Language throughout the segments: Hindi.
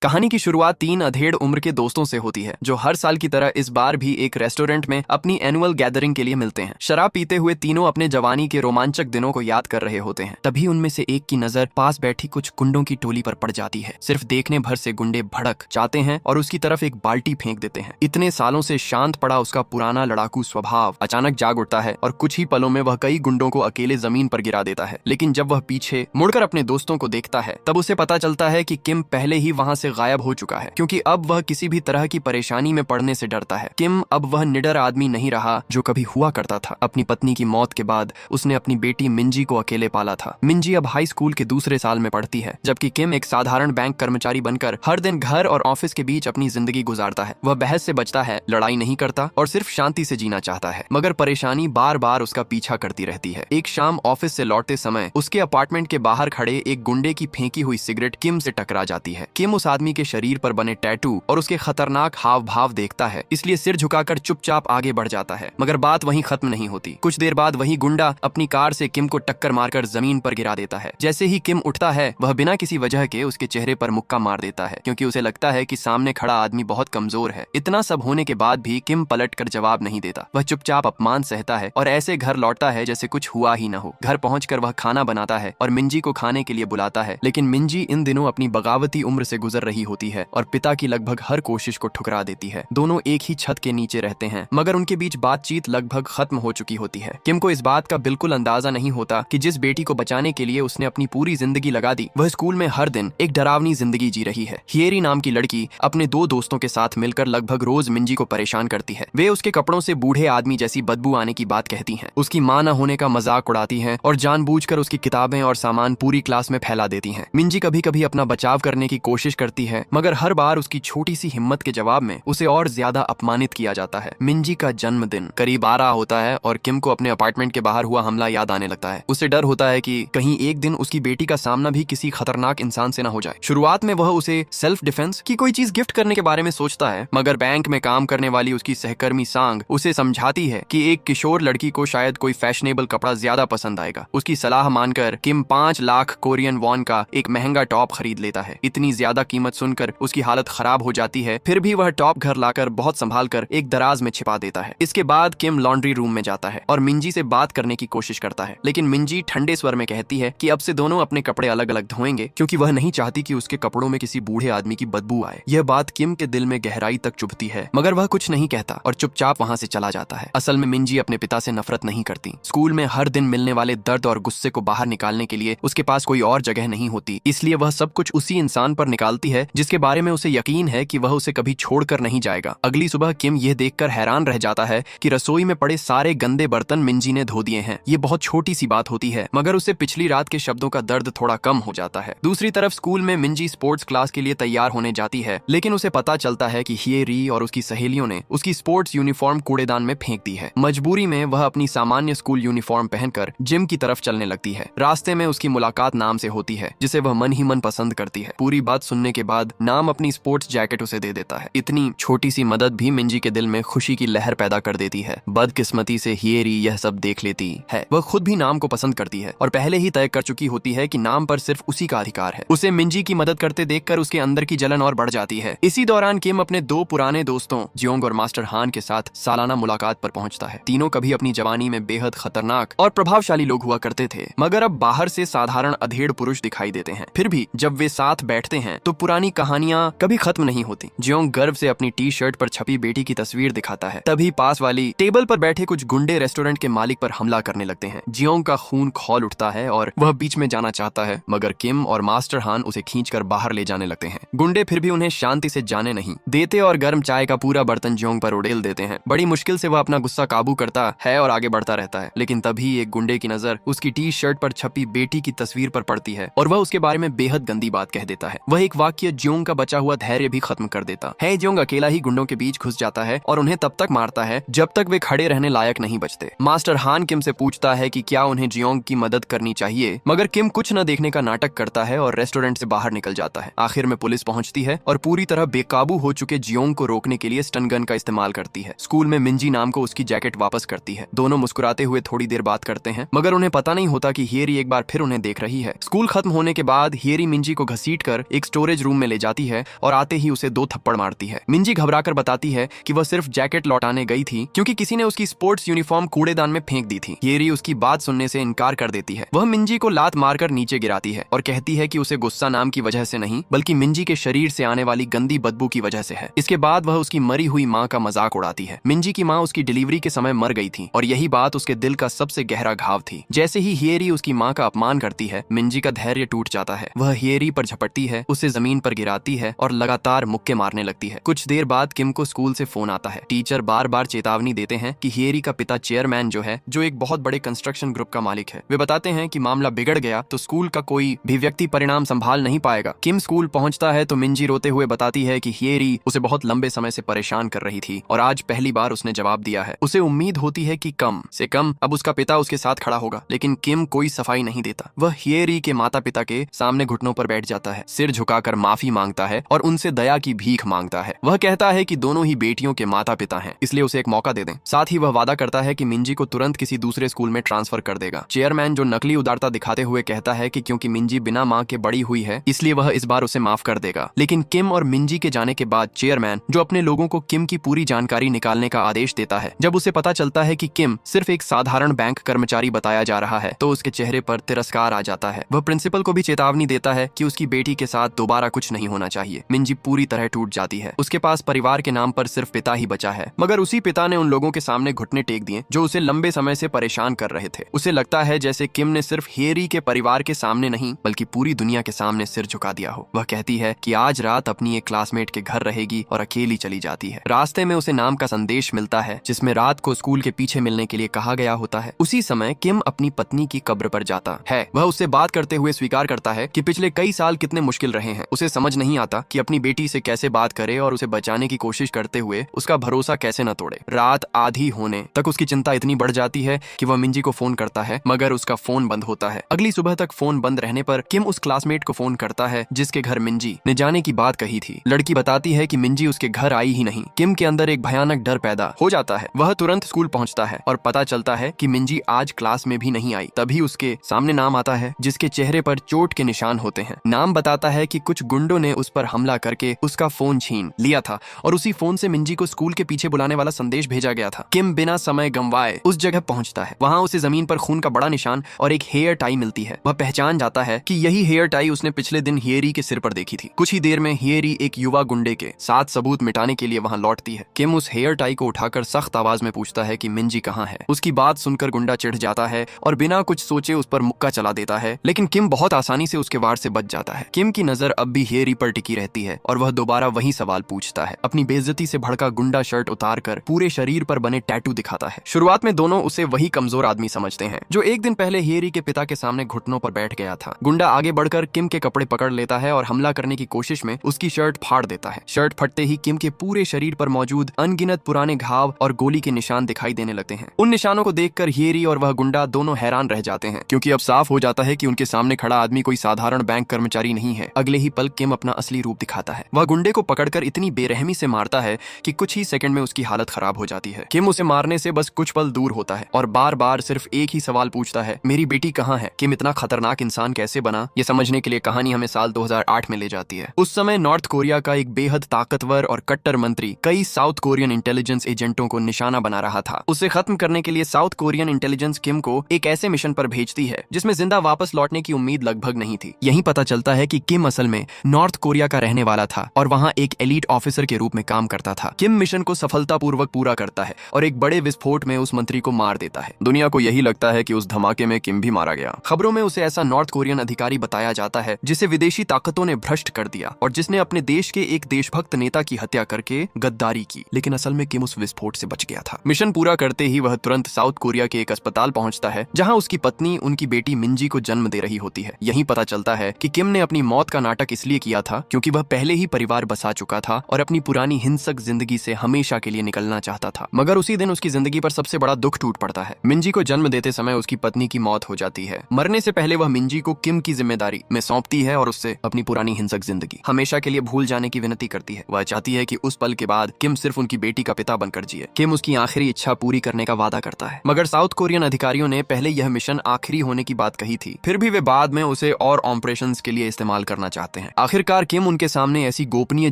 कहानी की शुरुआत 3 अधेड़ उम्र के दोस्तों से होती है जो हर साल की तरह इस बार भी एक रेस्टोरेंट में अपनी एनुअल गैदरिंग के लिए मिलते हैं। शराब पीते हुए तीनों अपने जवानी के रोमांचक दिनों को याद कर रहे होते हैं। तभी उनमें से एक की नजर पास बैठी कुछ गुंडों की टोली पर पड़ जाती है। सिर्फ देखने भर से गुंडे भड़क जाते हैं और उसकी तरफ एक बाल्टी फेंक देते हैं। इतने सालों से शांत पड़ा उसका पुराना लड़ाकू स्वभाव अचानक जाग उठता है और कुछ ही पलों में वह कई गुंडों को अकेले जमीन पर गिरा देता है। लेकिन जब वह पीछे मुड़कर अपने दोस्तों को देखता है तब उसे पता चलता है कि किम पहले ही वहां से गायब हो चुका है, क्योंकि अब वह किसी भी तरह की परेशानी में पड़ने से डरता है। किम अब वह निडर आदमी नहीं रहा जो कभी हुआ करता था। अपनी पत्नी की मौत के बाद उसने अपनी बेटी मिंजी को अकेले पाला था। मिंजी अब हाई स्कूल के दूसरे साल में पढ़ती है, जबकि किम एक साधारण बैंक कर्मचारी बनकर हर दिन घर और ऑफिस के बीच अपनी जिंदगी गुजारता है। वह बहस से बचता है, लड़ाई नहीं करता और सिर्फ शांति से जीना चाहता है, मगर परेशानी बार बार उसका पीछा करती रहती है। एक शाम ऑफिस से लौटते समय उसके अपार्टमेंट के बाहर खड़े एक गुंडे की फेंकी हुई सिगरेट किम से टकरा जाती है। किम उस आदमी के शरीर पर बने टैटू और उसके खतरनाक हाव भाव देखता है, इसलिए सिर झुकाकर चुपचाप आगे बढ़ जाता है। मगर बात वहीं खत्म नहीं होती। कुछ देर बाद वही गुंडा अपनी कार से किम को टक्कर मारकर जमीन पर गिरा देता है। जैसे ही किम उठता है वह बिना किसी वजह के उसके चेहरे पर मुक्का मार देता है, क्योंकि उसे लगता है कि सामने खड़ा आदमी बहुत कमजोर है। इतना सब होने के बाद भी किम पलटकर जवाब नहीं देता। वह चुपचाप अपमान सहता है और ऐसे घर लौटता है जैसे कुछ हुआ ही न हो। घर पहुंचकर वह खाना बनाता है और मिंजी को खाने के लिए बुलाता है, लेकिन मिंजी इन दिनों अपनी बगावती उम्र से गुजर रही होती है और पिता की लगभग हर कोशिश को ठुकरा देती है। दोनों एक ही छत के नीचे रहते हैं, मगर उनके बीच बातचीत लगभग खत्म हो चुकी होती है। किम को इस बात का बिल्कुल अंदाजा नहीं होता कि जिस बेटी को बचाने के लिए उसने अपनी पूरी जिंदगी लगा दी, वह स्कूल में हर दिन एक डरावनी जिंदगी जी रही है। हियरी नाम की लड़की अपने 2 दोस्तों के साथ मिलकर लगभग रोज मिंजी को परेशान करती है। वे उसके कपड़ों से बूढ़े आदमी जैसी बदबू आने की बात कहती हैं, उसकी मां न होने का मजाक उड़ाती हैं और जानबूझकर उसकी किताबें और सामान पूरी क्लास में फैला देती हैं। मिंजी कभी कभी अपना बचाव करने की कोशिश करती है, मगर हर बार उसकी छोटी सी हिम्मत के जवाब में उसे और ज्यादा अपमानित किया जाता है। मिंजी का जन्मदिन करीब आ रहा होता है और किम को अपने अपार्टमेंट के बाहर हुआ हमला याद आने लगता है। उसे डर होता है कि कहीं एक दिन उसकी बेटी का सामना भी किसी खतरनाक इंसान से न हो जाए। शुरुआत में वह उसे सेल्फ डिफेंस की कोई चीज गिफ्ट करने के बारे में सोचता है, मगर बैंक में काम करने वाली उसकी सहकर्मी सांग उसे समझाती है कि एक किशोर लड़की को शायद कोई फैशनेबल कपड़ा ज्यादा पसंद आएगा। उसकी सलाह मानकर किम 5 लाख कोरियन वॉन का एक महंगा टॉप खरीद लेता है। इतनी ज्यादा कीमत सुनकर उसकी हालत खराब हो जाती है, फिर भी वह टॉप घर लाकर बहुत संभाल कर एक दराज में छिपा देता है। इसके बाद किम लॉन्ड्री रूम में जाता है और मिंजी से बात करने की कोशिश करता है, लेकिन मिंजी ठंडे स्वर में कहती है कि अब से दोनों अपने कपड़े अलग अलग धोएंगे, क्योंकि वह नहीं चाहती कि उसके कपड़ों में किसी बूढ़े आदमी की बदबू आए। यह बात किम के दिल में गहराई तक चुभती है, मगर वह कुछ नहीं कहता और चुपचाप वहां से चला जाता है। असल में मिंजी अपने पिता से नफरत नहीं करती। स्कूल में हर दिन मिलने वाले दर्द और गुस्से को बाहर निकालने के लिए उसके पास कोई और जगह नहीं होती, इसलिए वह सब कुछ उसी इंसान पर निकालती है जिसके बारे में उसे यकीन है कि वह उसे कभी छोड़कर नहीं जाएगा। अगली सुबह किम यह देखकर हैरान रह जाता है कि रसोई में पड़े सारे गंदे बर्तन मिंजी ने धो दिए हैं। ये बहुत छोटी सी बात होती है, मगर उसे पिछली रात के शब्दों का दर्द थोड़ा कम हो जाता है। दूसरी तरफ स्कूल में मिंजी स्पोर्ट्स क्लास के लिए तैयार होने जाती है, लेकिन उसे पता चलता है कि हियरी और उसकी सहेलियों ने उसकी स्पोर्ट्स यूनिफॉर्म कूड़ेदान में फेंक दी है। मजबूरी में वह अपनी सामान्य स्कूल यूनिफॉर्म पहनकर जिम की तरफ चलने लगती है। रास्ते में उसकी मुलाकात नाम से होती है, जिसे वह मन ही मन पसंद करती है। पूरी बात सुनने के बाद नाम अपनी स्पोर्ट्स जैकेट उसे दे देता है। इतनी छोटी सी मदद भी मिंजी के दिल में खुशी की लहर पैदा कर देती है। बदकिस्मती से हियरी यह सब देख लेती है। वह खुद भी नाम को पसंद करती है और पहले ही तय कर चुकी होती है कि नाम पर सिर्फ उसी का अधिकार है। उसे मिंजी की मदद करते देखकर उसके अंदर की जलन और बढ़ जाती है। इसी दौरान किम अपने 2 पुराने दोस्तों जियोंग और मास्टर हान के साथ सालाना मुलाकात पर पहुंचता है। तीनों कभी अपनी जवानी में बेहद खतरनाक और प्रभावशाली लोग हुआ करते थे, मगर अब बाहर से साधारण अधेड़ पुरुष दिखाई देते हैं। फिर भी जब वे साथ बैठते हैं तो पुरानी कहानियां कभी खत्म नहीं होती। जियोंग गर्व से अपनी टी शर्ट पर छपी बेटी की तस्वीर दिखाता है। तभी पास वाली टेबल पर बैठे कुछ गुंडे रेस्टोरेंट के मालिक पर हमला करने लगते हैं। जियोंग का खून खौल उठता है और वह बीच में जाना चाहता है, मगर किम और मास्टर हान उसे खींचकर बाहर ले जाने लगते हैं। गुंडे फिर भी उन्हें शांति से जाने नहीं देते और गर्म चाय का पूरा बर्तन जियोंग पर उड़ेल देते हैं। बड़ी मुश्किल से वह अपना गुस्सा काबू करता है और आगे बढ़ता रहता है, लेकिन तभी एक गुंडे की नजर उसकी टी शर्ट पर छपी बेटी की तस्वीर पर पड़ती है और वह उसके बारे में बेहद गंदी बात कह देता है। वह एक वाक्य जियोंग का बचा हुआ धैर्य भी खत्म कर देता है। जियोंग अकेला ही गुंडों के बीच घुस जाता है और उन्हें तब तक मारता है जब तक वे खड़े रहने लायक नहीं बचते। मास्टर हान किम से पूछता है कि क्या उन्हें जियोंग की मदद करनी चाहिए, मगर किम कुछ न देखने का नाटक करता है और रेस्टोरेंट से बाहर निकल जाता है। आखिर में पुलिस पहुंचती है और पूरी तरह बेकाबू हो चुके जियोंग को रोकने के लिए स्टन गन का इस्तेमाल करती है। स्कूल में मिंजी नाम को उसकी जैकेट वापस करती है। दोनों मुस्कुराते हुए थोड़ी देर बात करते हैं, मगर उन्हें पता नहीं होता कि हियरी एक बार फिर उन्हें देख रही है। स्कूल खत्म होने के बाद हियरी मिंजी को घसीटकर एक स्टोरेज रूम रूम में ले जाती है और आते ही उसे 2 थप्पड़ मारती है। मिंजी घबराकर बताती है कि वह सिर्फ जैकेट लौटाने गई थी क्योंकि किसी ने उसकी स्पोर्ट्स यूनिफॉर्म कूड़ेदान में फेंक दी थी। हिएरी उसकी बात सुनने से इनकार कर देती है। वह मिंजी को लात मारकर नीचे गिराती है और कहती है कि उसे गुस्सा नाम की वजह से नहीं बल्कि मिंजी के शरीर से आने वाली गंदी बदबू की वजह से है। इसके बाद वह उसकी मरी हुई माँ का मजाक उड़ाती है। मिंजी की माँ उसकी डिलीवरी के समय मर गई थी और यही बात उसके दिल का सबसे गहरा घाव थी। जैसे ही हिएरी उसकी माँ का अपमान करती है, मिंजी का धैर्य टूट जाता है। वह हिएरी पर झपटती है, उसे जमीन पर गिराती है और लगातार मुक्के मारने लगती है। कुछ देर बाद किम को स्कूल से फोन आता है। टीचर बार बार चेतावनी देते हैं कि हिएरी का पिता चेयरमैन जो एक बहुत बड़े कंस्ट्रक्शन ग्रुप का मालिक है। वे बताते हैं कि मामला बिगड़ गया तो स्कूल का कोई भी व्यक्ति परिणाम संभाल नहीं पाएगा। किम स्कूल पहुंचता है तो मिंजी रोते हुए बताती है कि हिएरी उसे बहुत लंबे समय से परेशान कर रही थी और आज पहली बार उसने जवाब दिया है। उसे उम्मीद होती है कि कम से कम अब उसका पिता उसके साथ खड़ा होगा, लेकिन किम कोई सफाई नहीं देता। वह हिएरी के माता पिता के सामने घुटनों पर बैठ जाता है, सिर झुकाकर माफी मांगता है और उनसे दया की भीख मांगता है। वह कहता है कि दोनों ही बेटियों के माता पिता हैं, इसलिए उसे एक मौका दे दें। साथ ही वह वादा करता है कि मिंजी को तुरंत किसी दूसरे स्कूल में ट्रांसफर कर देगा। चेयरमैन जो नकली उदारता दिखाते हुए कहता है कि क्योंकि मिंजी बिना माँ के बड़ी हुई है इसलिए वह इस बार उसे माफ कर देगा। लेकिन किम और मिंजी के जाने के बाद चेयरमैन जो अपने लोगों को किम की पूरी जानकारी निकालने का आदेश देता है। जब उसे पता चलता है कि किम सिर्फ एक साधारण बैंक कर्मचारी बताया जा रहा है तो उसके चेहरे पर तिरस्कार आ जाता है। वह प्रिंसिपल को भी चेतावनी देता है कि उसकी बेटी के साथ दोबारा कुछ नहीं होना चाहिए। मिंजी पूरी तरह टूट जाती है। उसके पास परिवार के नाम पर सिर्फ पिता ही बचा है, मगर उसी पिता ने उन लोगों के सामने घुटने टेक दिए जो उसे लंबे समय से परेशान कर रहे थे। उसे लगता है जैसे किम ने सिर्फ हिएरी के परिवार के सामने नहीं बल्कि पूरी दुनिया के सामने सिर झुका दिया हो। वह कहती है कि आज रात अपनी एक क्लासमेट के घर रहेगी और अकेली चली जाती है। रास्ते में उसे नाम का संदेश मिलता है जिसमें रात को स्कूल के पीछे मिलने के लिए कहा गया होता है। उसी समय किम अपनी पत्नी की कब्र पर जाता है। वह उससे बात करते हुए स्वीकार करता है कि पिछले कई साल कितने मुश्किल रहे हैं। उसे समझ नहीं आता कि अपनी बेटी से कैसे बात करे और उसे बचाने की कोशिश करते हुए उसका भरोसा कैसे न तोड़े। रात आधी होने तक उसकी चिंता इतनी बढ़ जाती है कि वह मिंजी को फोन करता है, मगर उसका फोन बंद होता है। अगली सुबह तक फोन बंद रहने पर किम उस क्लासमेट को फोन करता है जिसके घर मिंजी ने जाने की बात कही थी। लड़की बताती है कि मिंजी उसके घर आई ही नहीं। किम के अंदर एक भयानक डर पैदा हो जाता है। वह तुरंत स्कूल पहुंचता है और पता चलता है कि मिंजी आज क्लास में भी नहीं आई। तभी उसके सामने नाम आता है जिसके चेहरे पर चोट के निशान होते हैं। नाम बताता है कि कुछ गुंडों ने उस पर हमला करके उसका फोन छीन लिया था और उसी फोन से मिंजी को स्कूल के पीछे बुलाने वाला संदेश भेजा गया था। किम बिना समय गंवाए उस जगह पहुंचता है। वहां उसे जमीन पर खून का बड़ा निशान और एक हेयर टाई मिलती है। वह पहचान जाता है कि यही हेयर टाई उसने पिछले दिन हिएरी के सिर पर देखी थी। कुछ ही देर में हिएरी एक युवा गुंडे के 7 सबूत मिटाने के लिए वहां लौटती है। किम उस हेयर टाई को उठाकर सख्त आवाज में पूछता है कि मिंजी कहाँ है। उसकी बात सुनकर गुंडा चिढ़ जाता है और बिना कुछ सोचे उस पर मुक्का चला देता है, लेकिन किम बहुत आसानी से उसके वार से बच जाता है। किम की नजर अब भी हिएरी पर टिकी रहती है और वह दोबारा वही सवाल पूछता है। अपनी बेइज्जती से भड़का गुंडा शर्ट उतारकर पूरे शरीर पर बने टैटू दिखाता है। शुरुआत में दोनों उसे वही कमजोर आदमी समझते हैं जो एक दिन पहले हिएरी के पिता के सामने घुटनों पर बैठ गया था। गुंडा आगे बढ़कर किम के कपड़े पकड़ लेता है और हमला करने की कोशिश में उसकी शर्ट फाड़ देता है। शर्ट फटते ही किम के पूरे शरीर पर मौजूद अनगिनत पुराने घाव और गोली के निशान दिखाई देने लगते हैं। उन निशानों को देखकर हिएरी और वह गुंडा दोनों हैरान रह जाते हैं क्योंकि अब साफ हो जाता है कि उनके सामने खड़ा आदमी कोई साधारण बैंक कर्मचारी नहीं है। अगले ही पल किम अपना असली रूप दिखाता है। वह गुंडे को पकड़कर इतनी बेरहमी से मारता है कि कुछ ही सेकंड में उसकी हालत खराब हो जाती है। किम उसे मारने से बस कुछ पल दूर होता है और बार बार सिर्फ एक ही सवाल पूछता है, मेरी बेटी कहाँ है। किम इतना खतरनाक इंसान कैसे बना, ये समझने के लिए कहानी हमें साल 2008 में ले जाती है। उस समय नॉर्थ कोरिया का एक बेहद ताकतवर और कट्टर मंत्री कई साउथ कोरियन इंटेलिजेंस एजेंटों को निशाना बना रहा था। उसे खत्म करने के लिए साउथ कोरियन इंटेलिजेंस किम को एक ऐसे मिशन पर भेजती है जिसमें जिंदा वापस लौटने की उम्मीद लगभग नहीं थी। यहीं पता चलता है कि किम असल में नॉर्थ कोरिया का रहने वाला था और वहां एक एलीट ऑफिसर के रूप में काम करता था। किम मिशन को सफलतापूर्वक पूरा करता है और एक बड़े विस्फोट में उस मंत्री को मार देता है। दुनिया को यही लगता है कि उस धमाके में किम भी मारा गया। खबरों में उसे ऐसा नॉर्थ कोरियन अधिकारी बताया जाता है जिसे विदेशी ताकतों ने भ्रष्ट कर दिया और जिसने अपने देश के एक देशभक्त नेता की हत्या करके गद्दारी की, लेकिन असल में किम उस विस्फोट से बच गया था। मिशन पूरा करते ही वह तुरंत साउथ कोरिया के एक अस्पताल पहुंचता है जहां उसकी पत्नी उनकी बेटी मिंजी को जन्म दे रही होती है। यहीं पता चलता है कि किम ने अपनी मौत का नाटक इसलिए किया था क्योंकि वह पहले ही परिवार बसा चुका था और अपनी पुरानी हिंसक जिंदगी से हमेशा के लिए निकलना चाहता था। मगर उसी दिन उसकी जिंदगी पर सबसे बड़ा दुख टूट पड़ता है। मिंजी को जन्म देते समय उसकी पत्नी की मौत हो जाती है। मरने से पहले वह मिंजी को किम की जिम्मेदारी में सौंपती है और उससे अपनी पुरानी हिंसक जिंदगी हमेशा के लिए भूल जाने की विनती करती है। वह चाहती है कि उस पल के बाद किम सिर्फ उनकी बेटी का पिता बनकर जिए। किम उसकी आखिरी इच्छा पूरी करने का वादा करता है, मगर साउथ कोरियन अधिकारियों ने पहले यह मिशन आखिरी होने की बात कही थी। फिर भी वे बाद में उसे और ऑपरेशंस के लिए इस्तेमाल करना चाहते हैं। आखिरकार किम उनके सामने ऐसी गोपनीय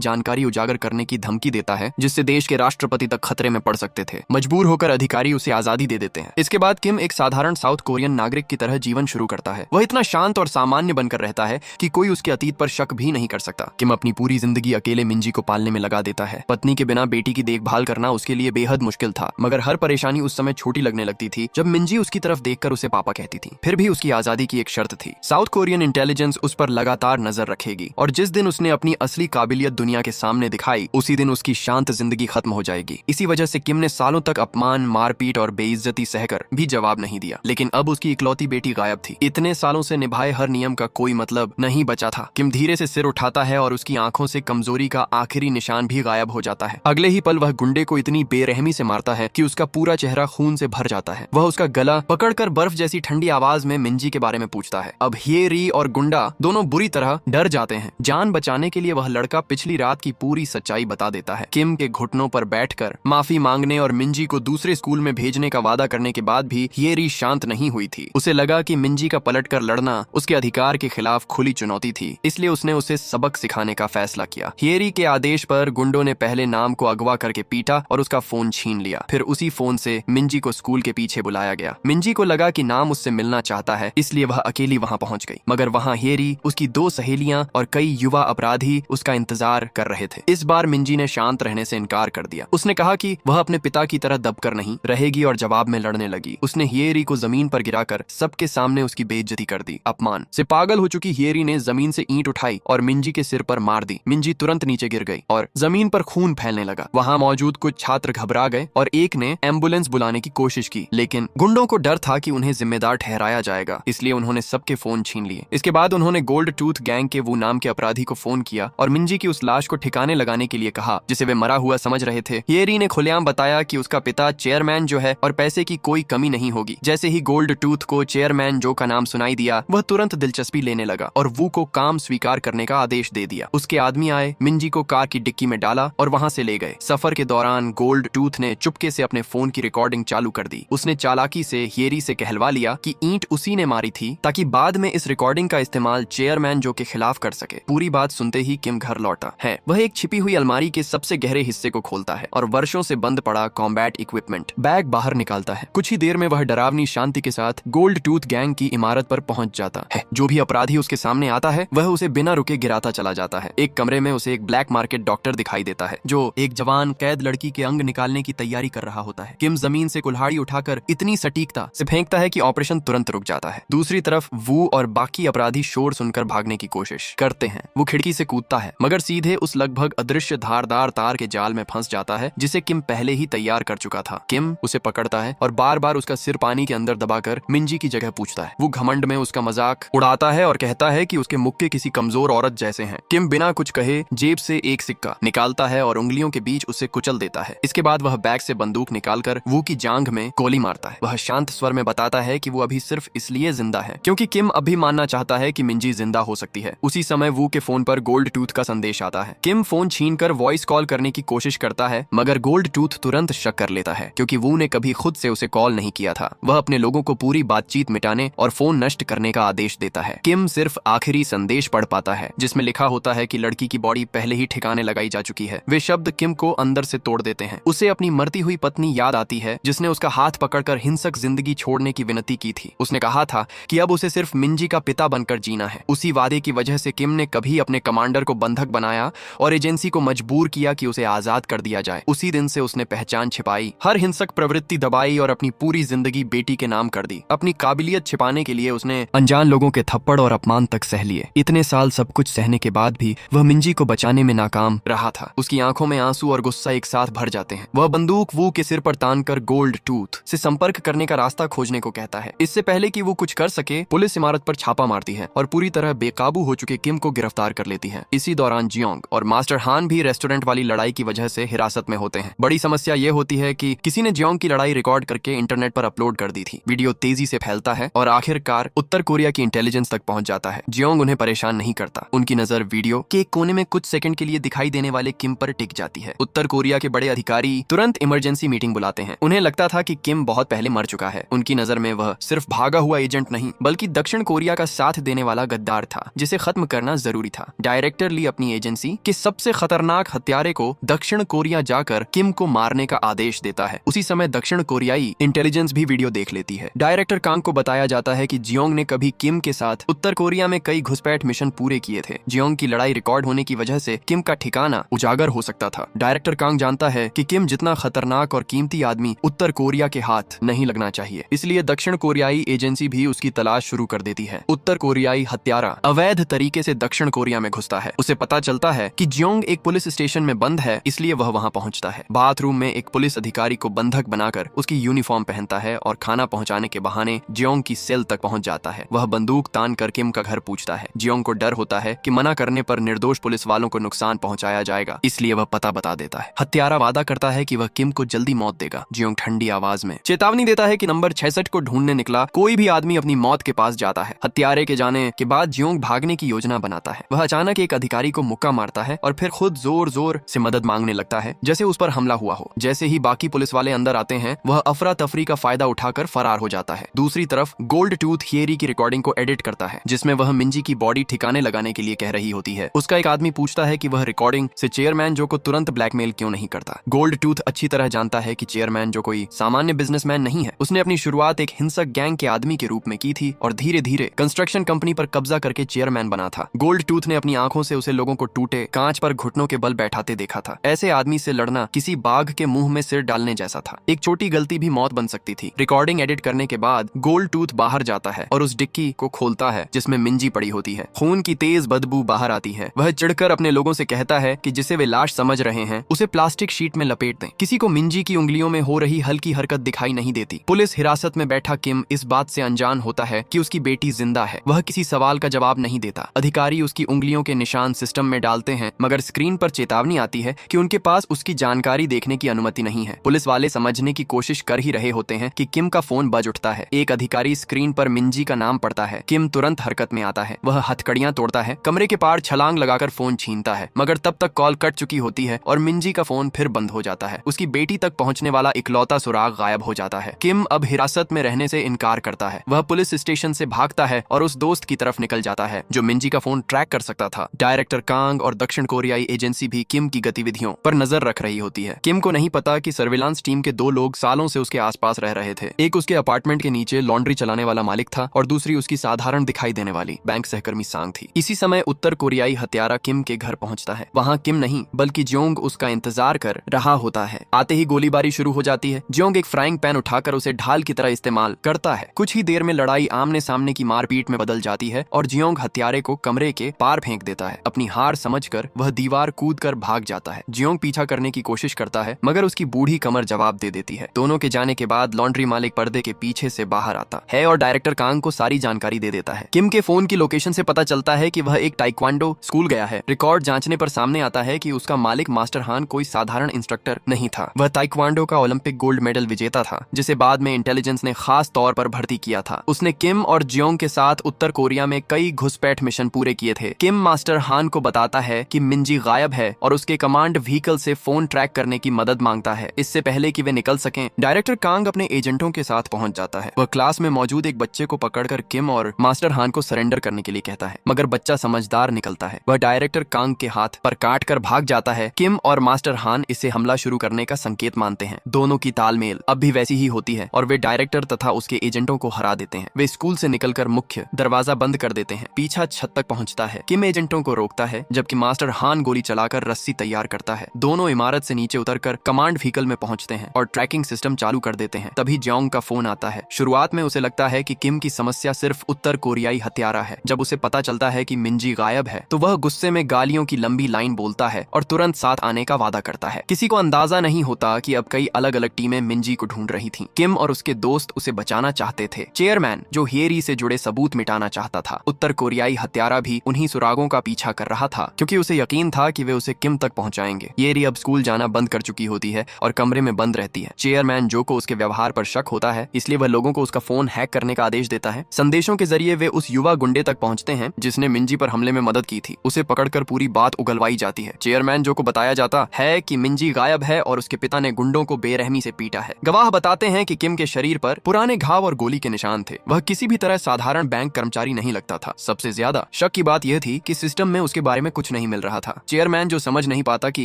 जानकारी उजागर करने की धमकी देता है जिससे देश के राष्ट्रपति तक खतरे में पड़ सकते थे। मजबूर होकर अधिकारी उसे आजादी दे देते हैं। इसके बाद किम एक साधारण साउथ कोरियन नागरिक की तरह जीवन शुरू करता है। वह इतना शांत और सामान्य बनकर रहता है कि कोई उसके अतीत पर शक भी नहीं कर सकता। किम अपनी पूरी जिंदगी अकेले मिंजी को पालने में लगा देता है। पत्नी के बिना बेटी की देखभाल करना उसके लिए बेहद मुश्किल था, मगर हर परेशानी उस समय छोटी लगने लगती थी जब मिंजी उसकी तरफ देखकर उसे पापा कहती थी। फिर भी उसकी आजादी की एक शर्त थी, साउथ कोरियन इंटेलिजेंस उस पर लगातार नजर रखेगी और जिस दिन उसने अपनी असली काबिलियत दुनिया के सामने दिखाई उसी दिन उसकी शांत जिंदगी खत्म हो जाएगी। इसी वजह से किम ने सालों तक अपमान, मारपीट और बेइज्जती सहकर भी जवाब नहीं दिया। लेकिन अब उसकी इकलौती बेटी गायब थी। इतने सालों से निभाए हर नियम का कोई मतलब नहीं बचा था। किम धीरे से सिर उठाता है और उसकी आंखों से कमजोरी का आखिरी निशान भी गायब हो जाता है। अगले ही पल वह गुंडे को इतनी बेरहमी से मारता है कि उसका पूरा चेहरा खून से भर जाता है। वह उसका गला पकड़कर बर्फ जैसी ठंडी आवाज में मिंजी के बारे में पूछता है। अब हिएरी और गुंडा दोनों बुरी तरह डर जाते हैं। जान बचाने के लिए वह लड़का पिछली रात की पूरी सच्चाई बता देता है। किम के घुटनों पर बैठकर माफी मांगने और मिंजी को दूसरे स्कूल में भेजने का वादा करने के बाद भी हिएरी शांत नहीं हुई थी। उसे लगा कि मिंजी का पलटकर लड़ना उसके अधिकार के खिलाफ खुली चुनौती थी, इसलिए उसने उसे सबक सिखाने का फैसला किया। हिएरी के आदेश पर गुंडों ने पहले नाम को अगवा करके पीटा और उसका फोन छीन लिया। फिर उसी फोन से मिंजी को स्कूल के पीछे बुलाया गया। मिंजी को लगा कि नाम उससे मिलना चाहता है, इसलिए वह अकेली वहां पहुंच गई। मगर वहां हिएरी, उसकी 2 सहेलियां और कई युवा अपराधी उसका इंतजार कर रहे थे। इस बार मिंजी ने शांत रहने से इनकार कर दिया। उसने कहा कि वह अपने पिता की तरह दबकर नहीं रहेगी और जवाब में लड़ने लगी। उसने हिएरी को जमीन पर गिराकर सबके सामने उसकी बेइज्जती कर दी। अपमान से पागल हो चुकी हिएरी ने जमीन से ईंट उठाई और मिंजी के सिर पर मार दी। मिंजी तुरंत नीचे गिर गई और जमीन पर खून फैलने लगा। वहां मौजूद कुछ छात्र घबरा गए और एक ने एम्बुलेंस बुलाने की कोशिश की, लेकिन गुंडों को डर था कि उन्हें जिम्मेदार ठहराया जाएगा, इसलिए उन्होंने सबके फोन छीन लिए। इसके बाद उन्होंने गोल्ड टूथ गैंग के वो नाम के अपराधी को फोन किया और मिंजी की उस लाश को ठिकाने लगाने के लिए कहा जिसे वे मरा हुआ समझ रहे थे। हिएरी ने खुलेआम बताया कि उसका पिता चेयरमैन जो है और पैसे की कोई कमी नहीं होगी। जैसे ही गोल्ड टूथ को चेयरमैन जो का नाम सुनाई दिया, वह तुरंत दिलचस्पी लेने लगा और वू को काम स्वीकार करने का आदेश दे दिया। उसके आदमी आए, मिंजी को कार की डिक्की में डाला और वहां से ले गए। सफर के दौरान गोल्ड टूथ ने चुपके से अपने फोन की रिकॉर्डिंग चालू कर दी। उसने चालाकी से हिएरी से कहलवा लिया कि ईंट उसी ने मारी थी ताकि बाद में इस रिकॉर्डिंग का इस्तेमाल चेयरमैन जो के खिलाफ कर सके। पूरी बात सुनते ही किम घर लौटा है। वह एक छिपी हुई अलमारी के सबसे गहरे हिस्से को खोलता है और वर्षों से बंद पड़ा कॉम्बैट इक्विपमेंट बैग बाहर निकालता है। कुछ ही देर में वह डरावनी शांति के साथ गोल्ड टूथ गैंग की इमारत पर पहुंच जाता है। जो भी अपराधी उसके सामने आता है वह उसे बिना रुके गिराता चला जाता है। एक कमरे में उसे एक ब्लैक मार्केट डॉक्टर दिखाई देता है जो एक जवान कैद लड़की के अंग निकालने की तैयारी कर रहा होता है। किम जमीन से कुल्हाड़ी उठाकर इतनी सटीकता से फेंकता है कि ऑपरेशन तुरंत रुक जाता है। दूसरी तरफ वू और बाकी अपराधी शोर सुनकर भागने की कोशिश करते हैं। वो खिड़की से कूदता है मगर सीधे उस लगभग अदृश्य धारदार तार के जाल में फंस जाता है जिसे किम पहले ही तैयार कर चुका था। किम उसे पकड़ता है और बार बार उसका सिर पानी के अंदर दबाकर मिंजी की जगह पूछता है। वो घमंड में उसका मजाक उड़ाता है और कहता है कि उसके मुक्के किसी कमजोर औरत जैसे हैं। किम बिना कुछ कहे जेब से एक सिक्का निकालता है और उंगलियों के बीच उसे कुचल देता है। इसके बाद वह बैग से बंदूक निकालकर वो की जांघ में गोली मारता है। वह शांत स्वर में बताता है कि वो अभी सिर्फ इसलिए जिंदा है क्योंकि किम अभी मानना चाहता है कि मिंजी जिंदा हो सकती है। उसी समय वू के फोन पर गोल्ड टूथ का संदेश आता है। किम फोन छीनकर वॉइस कॉल करने की कोशिश करता है मगर गोल्ड टूथ तुरंत शक कर लेता है क्योंकि वू ने कभी खुद से उसे कॉल नहीं किया था। वह अपने लोगों को पूरी बातचीत मिटाने और फोन नष्ट करने का आदेश देता है। किम सिर्फ आखिरी संदेश पढ़ पाता है जिसमें लिखा होता है कि लड़की की बॉडी पहले ही ठिकाने लगाई जा चुकी है। वे शब्द किम को अंदर से तोड़ देते हैं। उसे अपनी मरती हुई पत्नी याद आती है जिसने उसका हाथ पकड़कर हिंसक जिंदगी छोड़ने की विनती की थी। उसने कहा था कि अब उसे सिर्फ मिंजी का पिता बनकर जीना है। उसी वादे की वजह से किम ने कभी अपने कमांडर को बंधक बनाया और एजेंसी को मजबूर किया कि उसे आजाद कर दिया जाए। उसी दिन से उसने पहचान छिपाई, हर हिंसक प्रवृत्ति दबाई और अपनी पूरी जिंदगी बेटी के नाम कर दी। अपनी काबिलियत छिपाने के लिए उसने अनजान लोगों के थप्पड़ और अपमान तक सह लिए। इतने साल सब कुछ सहने के बाद भी वह मिंजी को बचाने में नाकाम रहा था। उसकी आंखों में आंसू और गुस्सा एक साथ भर जाते हैं। वह बंदूक वू के सिर पर तानकर गोल्ड टूथ से संपर्क करने का रास्ता खोजने को कहता है। इससे पहले कि वो कुछ कर सके, पुलिस इमारत पर छापा मारती है और पूरी तरह बेकाबू हो चुके किम को गिरफ्तार कर लेती है। इसी दौरान जियोंग और मास्टर हान भी रेस्टोरेंट वाली लड़ाई की वजह से हिरासत में होते हैं। बड़ी समस्या ये होती है कि किसी ने जियोंग की लड़ाई रिकॉर्ड करके इंटरनेट पर अपलोड कर दी थी। वीडियो तेजी से फैलता है और आखिरकार उत्तर कोरिया की इंटेलिजेंस तक पहुंच जाता है। जियोंग उन्हें परेशान नहीं करता। उनकी नजर वीडियो के एक कोने में कुछ सेकंड के लिए दिखाई देने वाले किम पर टिक जाती है। उत्तर कोरिया के बड़े अधिकारी तुरंत इमरजेंसी मीटिंग बुलाते हैं। उन्हें लगता था कि किम बहुत पहले मर चुका है। उनकी नजर में वह सिर्फ भागा हुआ एजेंट नहीं बल्कि दक्षिण कोरिया का साथ देने वाला गद्दार था जिसे खत्म करना जरूरी था। डायरेक्टर ली अपनी एजेंसी के सबसे खतरनाक हत्यारे को दक्षिण कोरिया जाकर किम को मारने का आदेश देता है। उसी समय दक्षिण कोरियाई इंटेलिजेंस भी वीडियो देख लेती है। डायरेक्टर कांग को बताया जाता है कि जियोंग ने कभी किम के साथ उत्तर कोरिया में कई घुसपैठ मिशन पूरे किए थे। जियोंग की लड़ाई रिकॉर्ड होने की वजह से किम का ठिकाना उजागर हो सकता था। डायरेक्टर कांग जानता है कि किम जितना खतरनाक और कीमती आदमी उत्तर कोरिया के हाथ नहीं लगना चाहिए, इसलिए दक्षिण कोरियाई एजेंसी भी उसकी तलाश शुरू कर देती है। उत्तर कोरियाई हत्यारा अवैध तरीके से दक्षिण कोरिया में घुसता है। उसे पता चलता है कि जियोंग एक पुलिस स्टेशन में बंद है, इसलिए वह वहां पहुंचता है। बाथरूम में एक पुलिस अधिकारी को बंधक बनाकर उसकी यूनिफॉर्म पहनता है और खाना पहुंचाने के बहाने जियोंग की सेल तक पहुंच जाता है। वह बंदूक तान कर किम का घर पूछता है। जियोंग को डर होता है कि मना करने पर निर्दोष पुलिस वालों को नुकसान पहुंचाया जाएगा, इसलिए वह पता बता देता है। हत्यारा वादा करता है कि वह किम को जल्दी मौत देगा। जियोंग ठंडी आवाज में चेतावनी देता है कि नंबर 66 को ढूंढने निकला कोई भी आदमी अपनी मौत के पास जाता है। हत्यारे के जाने के बाद जियोंग भागने की योजना बनाता है। वह अचानक एक अधिकारी को मुक्का मारता है और फिर खुद जोर जोर से मदद मांगने लगता है, जैसे उस पर हमला हुआ हो। जैसे ही बाकी पुलिस वाले अंदर आते हैं, वह अफरा तफरी का फायदा उठाकर फरार हो जाता है। दूसरी तरफ गोल्ड टूथ हियरी की रिकॉर्डिंग को एडिट करता है, जिसमें वह मिंजी की बॉडी ठिकाने लगाने के लिए कह रही होती है। उसका एक आदमी पूछता है कि वह रिकॉर्डिंग से चेयरमैन जो को तुरंत ब्लैकमेल क्यों नहीं करता। गोल्ड टूथ अच्छी तरह जानता है कि चेयरमैन जो कोई सामान्य बिजनेसमैन नहीं है। उसने अपनी शुरुआत एक हिंसक गैंग के आदमी के रूप में की थी और धीरे धीरे कंस्ट्रक्शन कंपनी पर कब्जा करके चेयरमैन बना था। गोल्ड टूथ ने अपनी आंखों से उसे लोगों को टूटे कांच पर घुटनों के बल बैठाते देखा था। ऐसे आदमी से लड़ना किसी बाघ के मुंह में सिर डालने जैसा था। एक छोटी गलती भी मौत बन सकती थी। रिकॉर्डिंग एडिट करने के बाद गोल्ड टूथ बाहर जाता है और उस डिक्की को खोलता है जिसमें मिंजी पड़ी होती है। खून की तेज बदबू बाहर आती है। वह चिढ़कर अपने लोगों से कहता है कि जिसे वे लाश समझ रहे हैं उसे प्लास्टिक शीट में लपेट दें। किसी को मिंजी की उंगलियों में हो रही हल्की हरकत दिखाई नहीं देती। पुलिस हिरासत में बैठा किम इस बात से अनजान होता है कि उसकी बेटी जिंदा है। वह किसी सवाल का जवाब नहीं देता। अधिकारी उसकी उंगलियों के निशान सिस्टम में डालते हैं, मगर स्क्रीन पर चेतावनी आती है कि उनके पास उसकी जानकारी देखने की अनुमति नहीं है। पुलिस वाले समझने की कोशिश कर ही रहे होते हैं कि किम का फोन बज उठता है। एक अधिकारी स्क्रीन पर मिंजी का नाम पढ़ता है। किम तुरंत हरकत में आता है। वह हथकड़ियां तोड़ता है, कमरे के पार छलांग लगाकर फोन छीनता है, मगर तब तक कॉल कट चुकी होती है और मिंजी का फोन फिर बंद हो जाता है। उसकी बेटी तक पहुंचने वाला इकलौता सुराग गायब हो जाता है। किम अब हिरासत में रहने से इनकार करता है। वह पुलिस स्टेशन से भागता है और उस दोस्त की तरफ निकल जाता है जो मिंजी का फोन ट्रैक कर सकता था। डायरेक्टर कांग और दक्षिण कोरियाई एजेंसी भी किम की गतिविधियों पर नजर रख रही होती है। किम को नहीं पता कि सर्विलांस टीम के 2 लोग सालों से उसके आसपास रह रहे थे। एक उसके अपार्टमेंट के नीचे लॉन्ड्री चलाने वाला मालिक था और दूसरी उसकी साधारण दिखाई देने वाली बैंक सहकर्मी सांग थी। इसी समय उत्तर कोरियाई हत्यारा किम के घर पहुंचता है। वहां किम नहीं बल्कि जियोंग उसका इंतजार कर रहा होता है। आते ही गोलीबारी शुरू हो जाती है। जियोंग एक फ्राइंग पैन उठाकर उसे ढाल की तरह इस्तेमाल करता है। कुछ ही देर में लड़ाई आमने सामने की मारपीट में बदल जाती है और जियोंग हत्यारे को कमरे के पार फेंक देता है। अपनी हार समझकर वह दीवार कूदकर भाग जाता है। जियोंग पीछा करने की कोशिश करता है, मगर उसकी बूढ़ी कमर जवाब दे देती है। दोनों के जाने के बाद लॉन्ड्री मालिक पर्दे के पीछे से बाहर आता है और डायरेक्टर कांग को सारी जानकारी दे देता है। किम के फोन की लोकेशन से पता चलता है कि वह एक ताइक्वांडो स्कूल गया है। रिकॉर्ड जांचने पर सामने आता है कि उसका मालिक मास्टर हान कोई साधारण इंस्ट्रक्टर नहीं था। वह ताइक्वांडो का ओलंपिक गोल्ड मेडल विजेता था, जिसे बाद में इंटेलिजेंस ने खास तौर पर भर्ती किया था। उसने किम और जियोंग के साथ उत्तर कोरिया में कई घुसपैठ मिशन पूरे किए थे। किम मास्टर हान को बताता है कि मिंजी गायब है और उसके कमांड व्हीकल से फोन ट्रैक करने की मदद मांगता है, इससे पहले कि वे निकल सकें। डायरेक्टर कांग अपने एजेंटों के साथ पहुंच जाता है। वह क्लास में मौजूद एक बच्चे को पकड़कर किम और मास्टर हान को सरेंडर करने के लिए कहता है, मगर बच्चा समझदार निकलता है। वह डायरेक्टर कांग के हाथ पर काट कर भाग जाता है। किम और मास्टर हान इसे हमला शुरू करने का संकेत मानते हैं। दोनों की तालमेल अब भी वैसी ही होती है और वे डायरेक्टर तथा उसके एजेंटों को हरा देते हैं। वे स्कूल से निकलकर मुख्य दरवाजा बंद कर देते हैं। पीछा छत तक पहुंचता है। किम एजेंटों को रोकता है, जबकि मास्टर हान गोली चलाकर रस्सी तैयार करता है। दोनों इमारत से नीचे उतरकर कमांड व्हीकल में पहुंचते हैं और ट्रैकिंग सिस्टम चालू कर देते हैं। तभी जियोंग का फोन आता है। शुरुआत में उसे लगता है कि किम की समस्या सिर्फ उत्तर कोरियाई हत्यारा है। जब उसे पता चलता है कि मिंजी गायब है तो वह गुस्से में गालियों की लंबी लाइन बोलता है और तुरंत साथ आने का वादा करता है। किसी को अंदाजा नहीं होता कि अब कई अलग अलग टीमें मिंजी को ढूंढ रही थीं। किम और उसके दोस्त उसे बचाना चाहते थे। चेयरमैन जो हियरी से जुड़े सबूत मिटाना चाहता था। उत्तर कोरियाई हत्यारा भी उन्हीं सुरागों का पीछा कर रहा था, क्योंकि उसे यकीन था कि वे उसे किम तक पहुंचाएंगे। हियरी अब स्कूल जाना बंद कर चुकी होती है और कमरे में बंद रहती है। चेयरमैन जो को उसके व्यवहार पर शक होता है, इसलिए वह लोगों को उसका फोन हैक करने का आदेश देता है। संदेशों के जरिए वे उस युवा गुंडे तक पहुंचते हैं जिसने मिंजी पर हमले में मदद की थी। उसे पकड़कर पूरी बात उगलवाई जाती है। चेयरमैन जो को बताया जाता है कि मिंजी गायब है और उसके पिता ने गुंडों को बेरहमी से पीटा है। गवाह बताते हैं कि किम के शरीर पर पुराने घाव और गोली के निशान थे। वह किसी भी तरह साधारण बैंक कर्मचारी नहीं लगता था। सबसे ज्यादा शक की बात यह थी कि सिस्टम में उसके बारे में कुछ नहीं मिल रहा था। चेयरमैन जो समझ नहीं पाता कि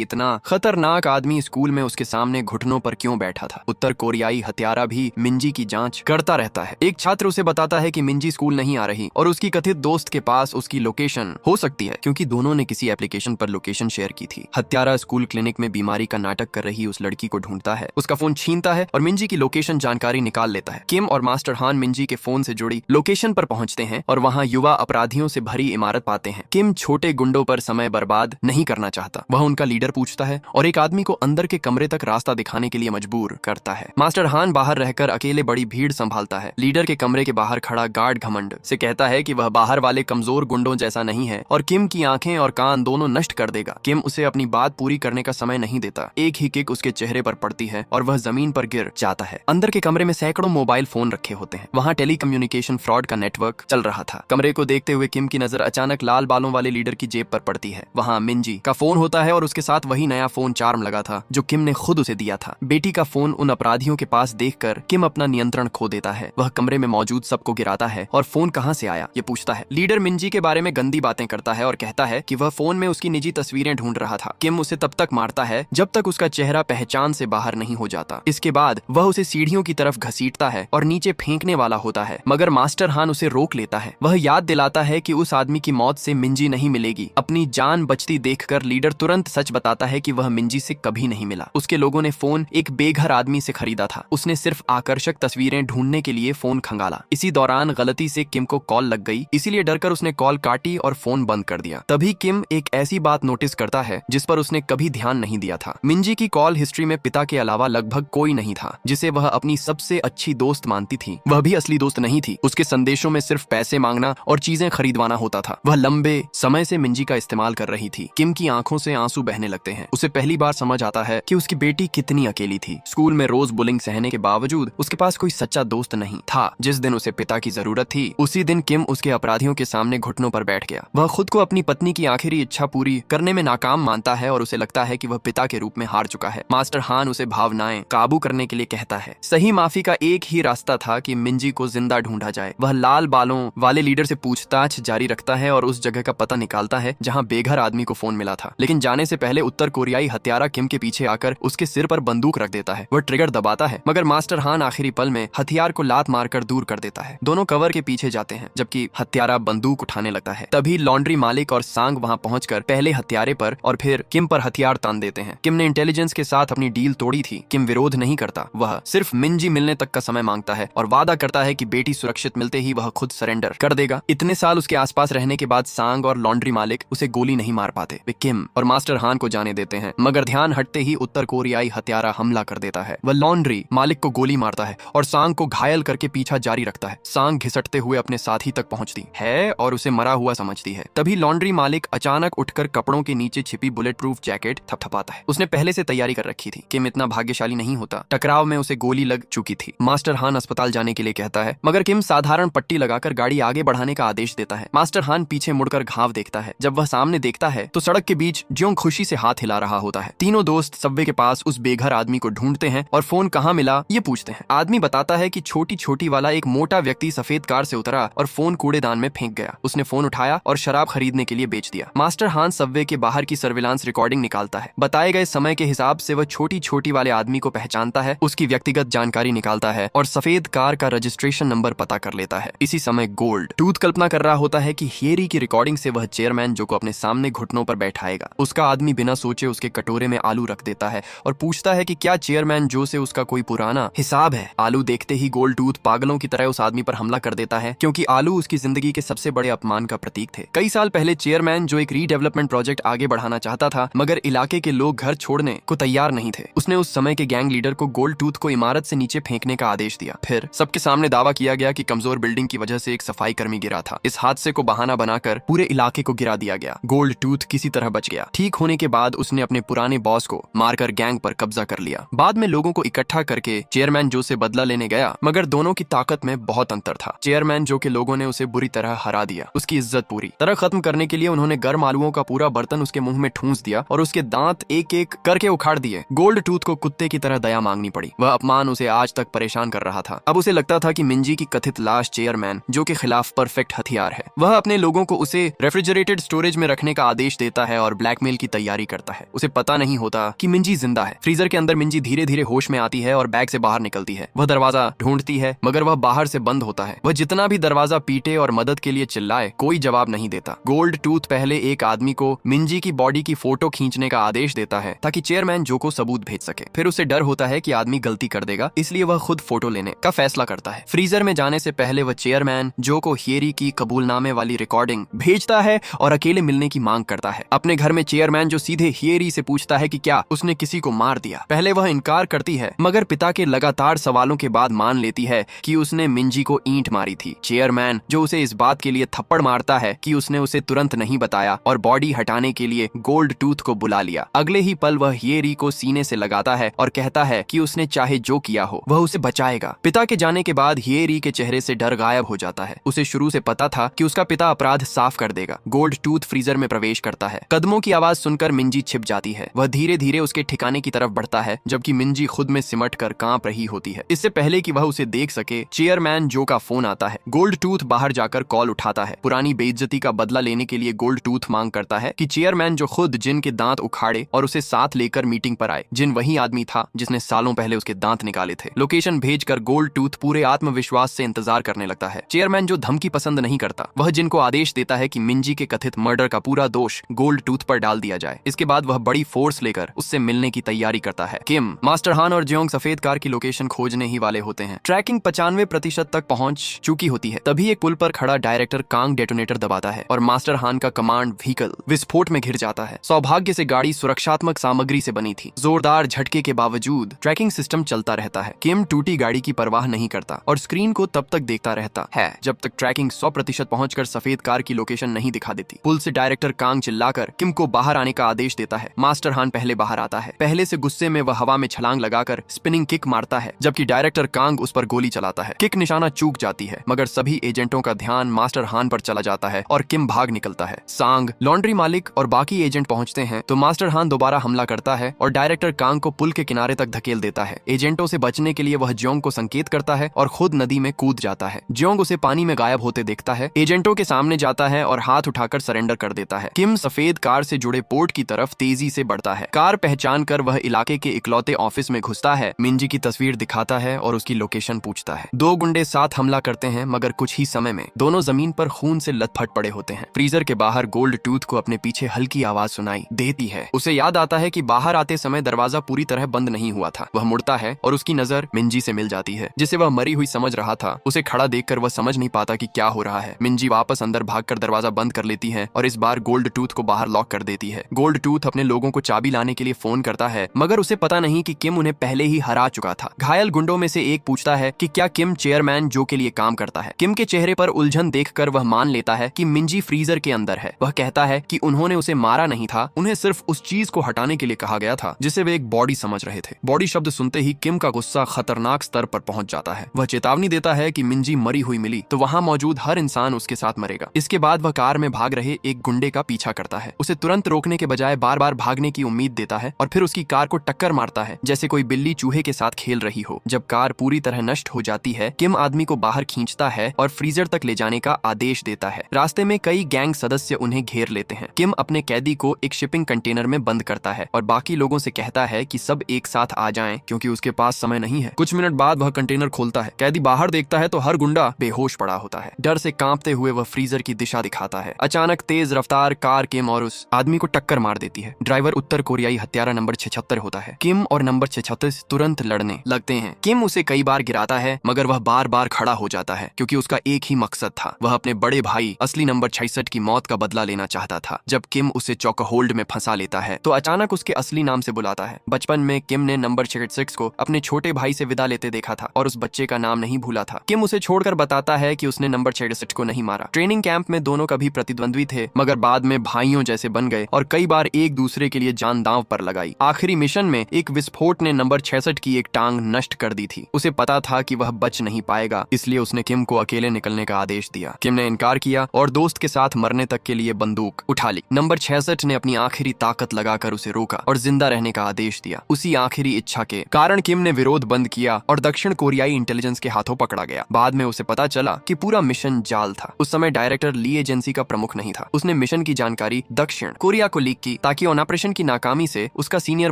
इतना खतरनाक आदमी स्कूल में उसके सामने घुटनों पर क्यों बैठा था। उत्तर कोरियाई हत्यारा भी मिंजी की जांच करता रहता है। एक छात्र उसे बताता है कि मिंजी स्कूल नहीं आ रही और उसकी कथित दोस्त के पास उसकी लोकेशन हो सकती है, क्योंकि दोनों ने किसी एप्लीकेशन पर लोकेशन शेयर की थी। हत्यारा स्कूल क्लिनिक में बीमारी का नाटक कर रही उस लड़की को ढूंढता है, उसका फोन छीनता है और मिंजी की लोकेशन जानकारी निकाल लेता है। किम और मास्टर हान मिंजी के फोन से जुड़ी लोकेशन पर पहुंचते हैं और वहां युवा अपराधियों से भरी इमारत पाते हैं। किम छोटे गुंडों पर समय बर्बाद नहीं करना चाहता। वह उनका लीडर पूछता है और एक आदमी को अंदर के कमरे तक रास्ता दिखाने के लिए मजबूर करता है। मास्टर हान बाहर रहकर अकेले बड़ी भीड़ संभालता है। लीडर के कमरे के बाहर खड़ा गार्ड घमंड से कहता है कि वह बाहर वाले कमजोर गुंडों जैसा नहीं है और किम की आंखें और कान दोनों नष्ट कर देगा। किम उसे अपनी बात पूरी करने का समय नहीं देता। एक ही किक उसके चेहरे पर पड़ती है और वह जमीन पर गिर जाता है। अंदर के कमरे में सैकड़ों मोबाइल फोन रखे होते हैं। वहाँ टेलीकम्युनिकेशन फ्रॉड का नेटवर्क चल रहा था। कमरे को देखते हुए किम की नजर अचानक लाल बालों वाले लीडर की जेब पर पड़ती है। वहाँ मिंजी का फोन होता है और उसके साथ वही नया फोन चार्म लगा था जो किम ने खुद उसे दिया था। बेटी का फोन उन अपराधियों के पास देखकर किम अपना नियंत्रण खो देता है। वह कमरे में मौजूद सबको गिराता है और फोन कहाँ से आया ये पूछता है। लीडर मिंजी के बारे में गंदी बातें करता है और कहता है कि वह फोन में उसकी निजी तस्वीरें ढूंढ रहा था। किम उसे तब तक मारता है जब तक उसका चेहरा पहचान से बाहर नहीं हो जाता। इसके बाद वह उसे सीढ़ियों की तरफ घसीटता है और नीचे फेंकने वाला होता है, मगर मास्टर हान उसे रोक लेता है। वह याद दिलाता है कि उस आदमी की मौत से मिंजी नहीं मिलेगी। अपनी जान बचती देखकर लीडर तुरंत सच बताता है कि वह मिंजी से कभी नहीं मिला। उसके लोगों ने फोन एक बेघर आदमी से खरीदा था। उसने सिर्फ आकर्षक तस्वीरें ढूंढने के लिए फोन खंगाला। इसी दौरान गलती से किम को कॉल लग गई, इसीलिए डरकर उसने कॉल काटी और फोन बंद कर दिया। तभी किम एक ऐसी बात नोटिस करता है जिस पर उसने कभी ध्यान नहीं दिया था। मिंजी की कॉल हिस्ट्री में पिता के अलावा लगभग कोई नहीं था जिसे वह अपनी सबसे अच्छी दोस्त मानती थी। वह भी असली दोस्त नहीं थी। उसके संदेशों में सिर्फ पैसे मांगना और चीजें खरीदवाना होता था। वह लंबे समय से मिंजी का इस्तेमाल कर रही थी। किम की आंखों से आंसू बहने लगते हैं। उसे पहली बार समझ आता है कि उसकी बेटी कितनी अकेली थी। स्कूल में रोज बुलिंग सहने के बावजूद उसके पास कोई सच्चा दोस्त नहीं था। जिस दिन उसे पिता की जरूरत थी उसी दिन किम उसके अपराधियों के सामने घुटनों पर बैठ गया। वह खुद को अपनी पत्नी की आखिरी इच्छा पूरी करने में नाकाम मानता है और उसे लगता है कि वह पिता के रूप में हार चुका है। मास्टर हान उसे भावनाएं काबू करने के लिए कहता है। सही माफी का एक ही रास्ता था कि मिंजी को जिंदा ढूंढा जाए। वह लाल बालों वाले लीडर से पूछताछ जारी रखता है और उस जगह का पता निकालता है जहां बेघर आदमी को फोन मिला था। लेकिन जाने से पहले उत्तर कोरियाई हत्यारा किम के पीछे आकर उसके सिर पर बंदूक रख देता है। वह ट्रिगर दबाता है, मगर मास्टर हान आखिरी पल में हथियार को लात मारकर दूर कर देता है। दोनों कवर के पीछे जाते हैं जबकि हत्यारा बंदूक उठाने लगता है। तभी लॉन्ड्री मालिक और सांग वहां पहुंचकर पहले हत्यारे पर और फिर किम पर हथियार तान देते हैं। किम ने इंटेलिजेंस के साथ अपनी डील तोड़ी थी। किम विरोध नहीं करता। वह सिर्फ मिंजी मिलने तक का समय मांगता है और वादा करता है कि बेटी सुरक्षित मिलते ही वह खुद सरेंडर कर देगा। इतने साल उसके आसपास रहने के बाद सांग और लॉन्ड्री मालिक उसे गोली नहीं मार पाते। वे किम और मास्टर हान को जाने देते हैं, मगर ध्यान हटते ही उत्तर कोरियाई हत्यारा हमला कर देता है। वह लॉन्ड्री मालिक को गोली मारता है और सांग को घायल करके पीछा जारी रखता है। सांग घिसटते हुए अपने साथी तक पहुंचती है और उसे मरा हुआ समझती है। तभी लॉन्ड्री मालिक अचानक उठकर कपड़ों के नीचे छिपी बुलेट प्रूफ जैकेट थपथपाता है। उसने पहले से तैयारी कर रखी थी। किम इतना भाग्यशाली नहीं होता। टकराव में उसे गोली लग चुकी थी। मास्टर हान अस्पताल जाने के लिए कहता है, मगर किम साधारण पट्टी लगाकर गाड़ी आगे बढ़ाने का आदेश देता है। मास्टर हान पीछे मुड़कर घाव देखता है। जब वह सामने देखता है तो सड़क के बीच ज्यों खुशी से हाथ हिला रहा होता है। तीनों दोस्त सबवे के पास उस बेघर आदमी को ढूंढते हैं और फोन कहाँ मिला ये पूछते हैं। आदमी बताता है कि छोटी छोटी वाला एक मोटा व्यक्ति सफेद कार से उतरा और फोन कूड़ेदान में फेंक गया। उसने फोन उठाया और शराब खरीदने के लिए बेच दिया। मास्टर हान सबवे के बाहर की सर्विलांस रिकॉर्डिंग निकालता है। बताए गए समय के हिसाब से वह छोटी छोटी वाले आदमी को पहचानता है, उसकी व्यक्तिगत जानकारी निकालता है और सफेद कार का रजिस्ट्रेशन नंबर पता कर लेता है। इसी समय गोल्ड टूथ कल्पना कर रहा होता है कि हेरी की रिकॉर्डिंग से वह चेयरमैन जो को अपने सामने घुटनों पर बैठाएगा। उसका आदमी बिना सोचे उसके कटोरे में आलू रख देता है और पूछता है कि क्या चेयरमैन जो से उसका कोई पुराना हिसाब है। आलू देखते ही गोल्ड टूथ पागलों की तरह उस आदमी पर हमला कर देता है, क्योंकि आलू उसकी जिंदगी के सबसे बड़े अपमान का प्रतीक थे। कई साल पहले चेयरमैन जो एक रीडेवलपमेंट प्रोजेक्ट आगे बढ़ाना चाहता था, मगर इलाके के लोग घर छोड़ने को तैयार नहीं थे। उसने उस समय के गैंग लीडर को गोल्ड टूथ को इमारत से नीचे फेंकने का आदेश दिया। फिर सबके सामने दावा किया गया कि कमजोर बिल्डिंग की वजह से एक सफाई कर्मी गिरा था। इस हादसे को बहाना बनाकर पूरे इलाके को गिरा दिया गया। गोल्ड टूथ किसी तरह बच गया। ठीक होने के बाद उसने अपने पुराने बॉस को मारकर गैंग पर कब्जा कर लिया। बाद में लोगों को इकट्ठा करके चेयरमैन जो से बदला लेने गया, मगर दोनों की ताकत में बहुत अंतर था। चेयरमैन जो के लोगों ने उसे बुरी तरह हरा दिया। उसकी इज्जत पूरी तरह खत्म करने के लिए उन्होंने गर्म आलुओं का पूरा बर्तन उसके मुंह में ठूंस दिया और उसके दांत एक एक करके उखाड़ दिए। गोल्ड टूथ को कुत्ते की तरह दया मांगनी पड़ी। वह अपमान उसे आज तक परेशान कर रहा था। अब उसे लगता था कि मिंजी की कथित लाश चेयरमैन जो के खिलाफ परफेक्ट हथियार है। वह अपने लोगों को उसे रेफ्रिजरेटेड स्टोरेज में रखने का आदेश देता है और ब्लैकमेल की तैयारी करता है। उसे पता नहीं होता कि मिंजी जिंदा है। फ्रीजर के अंदर मिंजी धीरे धीरे होश में आती है और बैग से बाहर निकलती है। वह दरवाजा ढूंढती है मगर वह बाहर से बंद होता है। वह जितना भी दरवाजा पीटे और मदद के लिए चिल्लाए, कोई जवाब नहीं देता। गोल्ड टूथ पहले एक आदमी को मिंजी की बॉडी की फोटो खींचने का आदेश देता है ताकि चेयरमैन जो को सबूत भेज सके। फिर उसे डर होता है कि आदमी गलती कर देगा, इसलिए वह खुद फोटो लेने का फैसला करता है। फ्रीजर में जाने से पहले वह चेयरमैन जो को हियरी की कबूलनामे वाली रिकॉर्डिंग भेजता है और अकेले मिलने की मांग करता है। अपने घर में चेयरमैन जो सीधे हियरी से पूछता है कि क्या उसने किसी को मार दिया। पहले वह इनकार करती है मगर पिता के लगातार सवालों के बाद मान लेती है कि उसने मिंजी को ईंट मारी थी। चेयरमैन जो उसे इस बात के लिए थप्पड़ मारता है कि उसने उसे तुरंत नहीं बताया और बॉडी हटाने के लिए गोल्ड टूथ को बुला लिया। अगले ही पल वह हियरी को सीने से लगाता है और कहता है कि उसने चाहे जो किया हो वह उसे बचाएगा। पिता के जाने के बाद हियरी के चेहरे से डर गायब हो जाता है। उसे शुरू से पता था कि उसका पिता अपराध साफ कर देगा। गोल्ड टूथ फ्रीजर में प्रवेश करता है। कदमों की आवाज सुनकर मिंजी छिप जाती है। वह धीरे धीरे उसके ठिकाने की तरफ बढ़ता है जबकि मिंजी खुद में सिमट कर कांप रही होती है। इससे पहले कि वह उसे देख सके, चेयरमैन जो का फोन आता है। गोल्ड टूथ बाहर जाकर कॉल उठाता है। पुरानी बेइज्जती का बदला लेने के लिए गोल्ड टूथ मांग करता है कि चेयरमैन जो खुद जिन के दांत उखाड़े और उसे साथ लेकर मीटिंग पर आए। जिन वही आदमी था जिसने सालों पहले उसके दांत निकाले थे। लोकेशन भेजकर गोल्ड टूथ पूरे आत्मविश्वास से इंतजार करने लगता है। चेयरमैन जो धमकी पसंद नहीं करता, वह जिन को आदेश देता है कि मिंजी के कथित मर्डर का पूरा दोष गोल्ड टूथ पर डाल दिया जाए। इसके बाद वह बड़ी फोर्स लेकर उससे मिलने की तैयारी करता है। किम, मास्टर हान और जियोंग सफेद कार की लोकेशन खोजने ही वाले होते हैं। ट्रैकिंग 95% तक पहुंच चुकी होती है। तभी एक पुल पर खड़ा डायरेक्टर कांग डेटोनेटर दबाता है और मास्टर हान का कमांड व्हीकल विस्फोट में घिर जाता है। सौभाग्य से गाड़ी सुरक्षात्मक सामग्री से बनी थी। जोरदार झटके के बावजूद ट्रैकिंग सिस्टम चलता रहता है। किम टूटी गाड़ी की परवाह नहीं करता और स्क्रीन को तब तक देखता रहता है जब तक ट्रैकिंग 100% पहुंचकर सफेद कार की लोकेशन नहीं दिखा देती। पुल से डायरेक्टर कांग चिल्लाकर किम को बाहर आने का आदेश देता है। मास्टर हान पहले बाहर आता है। पहले से गुस्से में वह हवा में छलांग लगाकर स्पिनिंग किक मारता है जबकि डायरेक्टर कांग उस पर गोली चलाता है। किक निशाना चूक जाती है मगर सभी एजेंटों का ध्यान मास्टर हान पर चला जाता है और किम भाग निकलता है। सांग, लॉन्ड्री मालिक और बाकी एजेंट पहुंचते हैं तो मास्टर हान दोबारा हमला करता है और डायरेक्टर कांग को पुल के किनारे तक धकेल देता है। एजेंटों से बचने के लिए वह जियोंग को संकेत करता है और खुद नदी में कूद जाता है। जियोंग उसे पानी में गायब होते देखता है। एजेंटों के सामने जाता है और हाथ उठाकर सरेंडर कर देता है। किम सफेद कार से जुड़े पोर्ट की तरफ तेजी से बढ़ता है। कार पहचान कर वह इलाके के इकलौते ऑफिस में घुसता है। मिंजी की तस्वीर दिखाता है और उसकी लोकेशन पूछता है। दो गुंडे साथ हमला करते हैं मगर कुछ ही समय में दोनों जमीन पर खून से लथपथ पड़े होते हैं। फ्रीजर के बाहर गोल्ड टूथ को अपने पीछे हल्की आवाज सुनाई देती है। उसे याद आता है कि बाहर आते समय दरवाजा पूरी तरह बंद नहीं हुआ था। वह मुड़ता है और उसकी नजर मिंजी से मिल जाती है जिसे वह मरी हुई समझ रहा था। उसे खड़ा देखकर वह समझ नहीं पाता कि क्या हो रहा है। मिंजी वापस अंदर भागकर दरवाजा बंद कर लेती है और इस बार गोल्ड टूथ को बाहर लॉक कर देती है। गोल्ड टूथ अपने लोगों को चाबी लाने के लिए फोन करता है मगर उसे पता नहीं कि किम उन्हें पहले ही हरा चुका था। घायल गुंडों में से एक पूछता है कि क्या किम चेयरमैन जो के लिए काम करता है। किम के चेहरे पर उलझन देखकर वह मान लेता है कि मिंजी फ्रीजर के अंदर है। वह कहता है कि उन्होंने उसे मारा नहीं था, उन्हें सिर्फ उस चीज को हटाने के लिए कहा गया था जिसे वे एक बॉडी समझ रहे थे। बॉडी शब्द सुनते ही किम का गुस्सा खतरनाक स्तर पर पहुंच जाता है। वह चेतावनी देता है कि मिंजी मरी हुई मिली तो वहां मौजूद हर इंसान उसके साथ मरेगा। इसके बाद वह कार में भाग रहे एक गुंडे का पीछा करता है। उसे तुरंत रोकने के बजाय बार बार भागने की उम्मीद देता है और फिर उसकी कार को टक्कर मारता है जैसे कोई बिल्ली चूहे के साथ खेल रही हो। जब कार पूरी तरह नष्ट हो जाती है, किम आदमी को बाहर खींचता है और फ्रीजर तक ले जाने का आदेश देता है। रास्ते में कई गैंग सदस्य उन्हें घेर लेते हैं। किम अपने कैदी को एक शिपिंग कंटेनर में बंद करता है और बाकी लोगों से कहता है कि सब एक साथ आ जाएं क्योंकि उसके पास समय नहीं है। कुछ मिनट बाद वह कंटेनर खोलता है। कैदी बाहर देखता है तो हर गुंडा बेहोश पड़ा होता है। डर से कांपते हुए वह फ्रीजर की दिशा दिखाता है। अचानक तेज रफ्तार कार किम और उस आदमी को टक्कर मार देती है। ड्राइवर उत्तर कोरियाई हत्यारा नंबर 76 होता है। किम और नंबर 76 तुरंत लड़ने लगते हैं। किम उसे कई बार गिराता है मगर वह बार बार खड़ा हो जाता है क्योंकि उसका एक ही मकसद था। वह अपने बड़े भाई असली नंबर 66 की मौत का बदला लेना चाहता था। जब किम उसे चौक होल्ड में फंसा लेता है तो अचानक उसके असली नाम से बुलाता है। बचपन में किम ने नंबर 66 को अपने छोटे भाई से विदा लेते देखा था और उस बच्चे का नाम नहीं भूला था। किम उसे छोड़कर बताता है कि उसने नंबर 66 को नहीं मारा। ट्रेनिंग कैंप में दोनों कभी प्रतिद्वंद्वी थे मगर बाद में भाइयों जैसे बन गए और कई बार एक दूसरे के लिए जान दांव पर लगाई। आखिरी मिशन में एक विस्फोट ने नंबर 66 की एक टांग नष्ट कर दी थी। उसे पता था कि वह बच नहीं पाएगा, इसलिए उसने किम को अकेले निकलने का आदेश दिया। किम ने इनकार किया और दोस्त के साथ मरने तक के लिए बंदूक उठा ली। नंबर 66 ने अपनी आखिरी ताकत लगाकर उसे रोका और जिंदा रहने का आदेश दिया। उसी आखिरी इच्छा के कारण किम ने विरोध बंद किया और दक्षिण कोरियाई इंटेलिजेंस के हाथों पकड़ा गया। बाद में उसे पता चला कि पूरा मिशन जाल था। उस समय डायरेक्टर डायरेक्टर ली एजेंसी का प्रमुख नहीं था। उसने मिशन की जानकारी दक्षिण कोरिया को लीक की ताकि ऑपरेशन की नाकामी से उसका सीनियर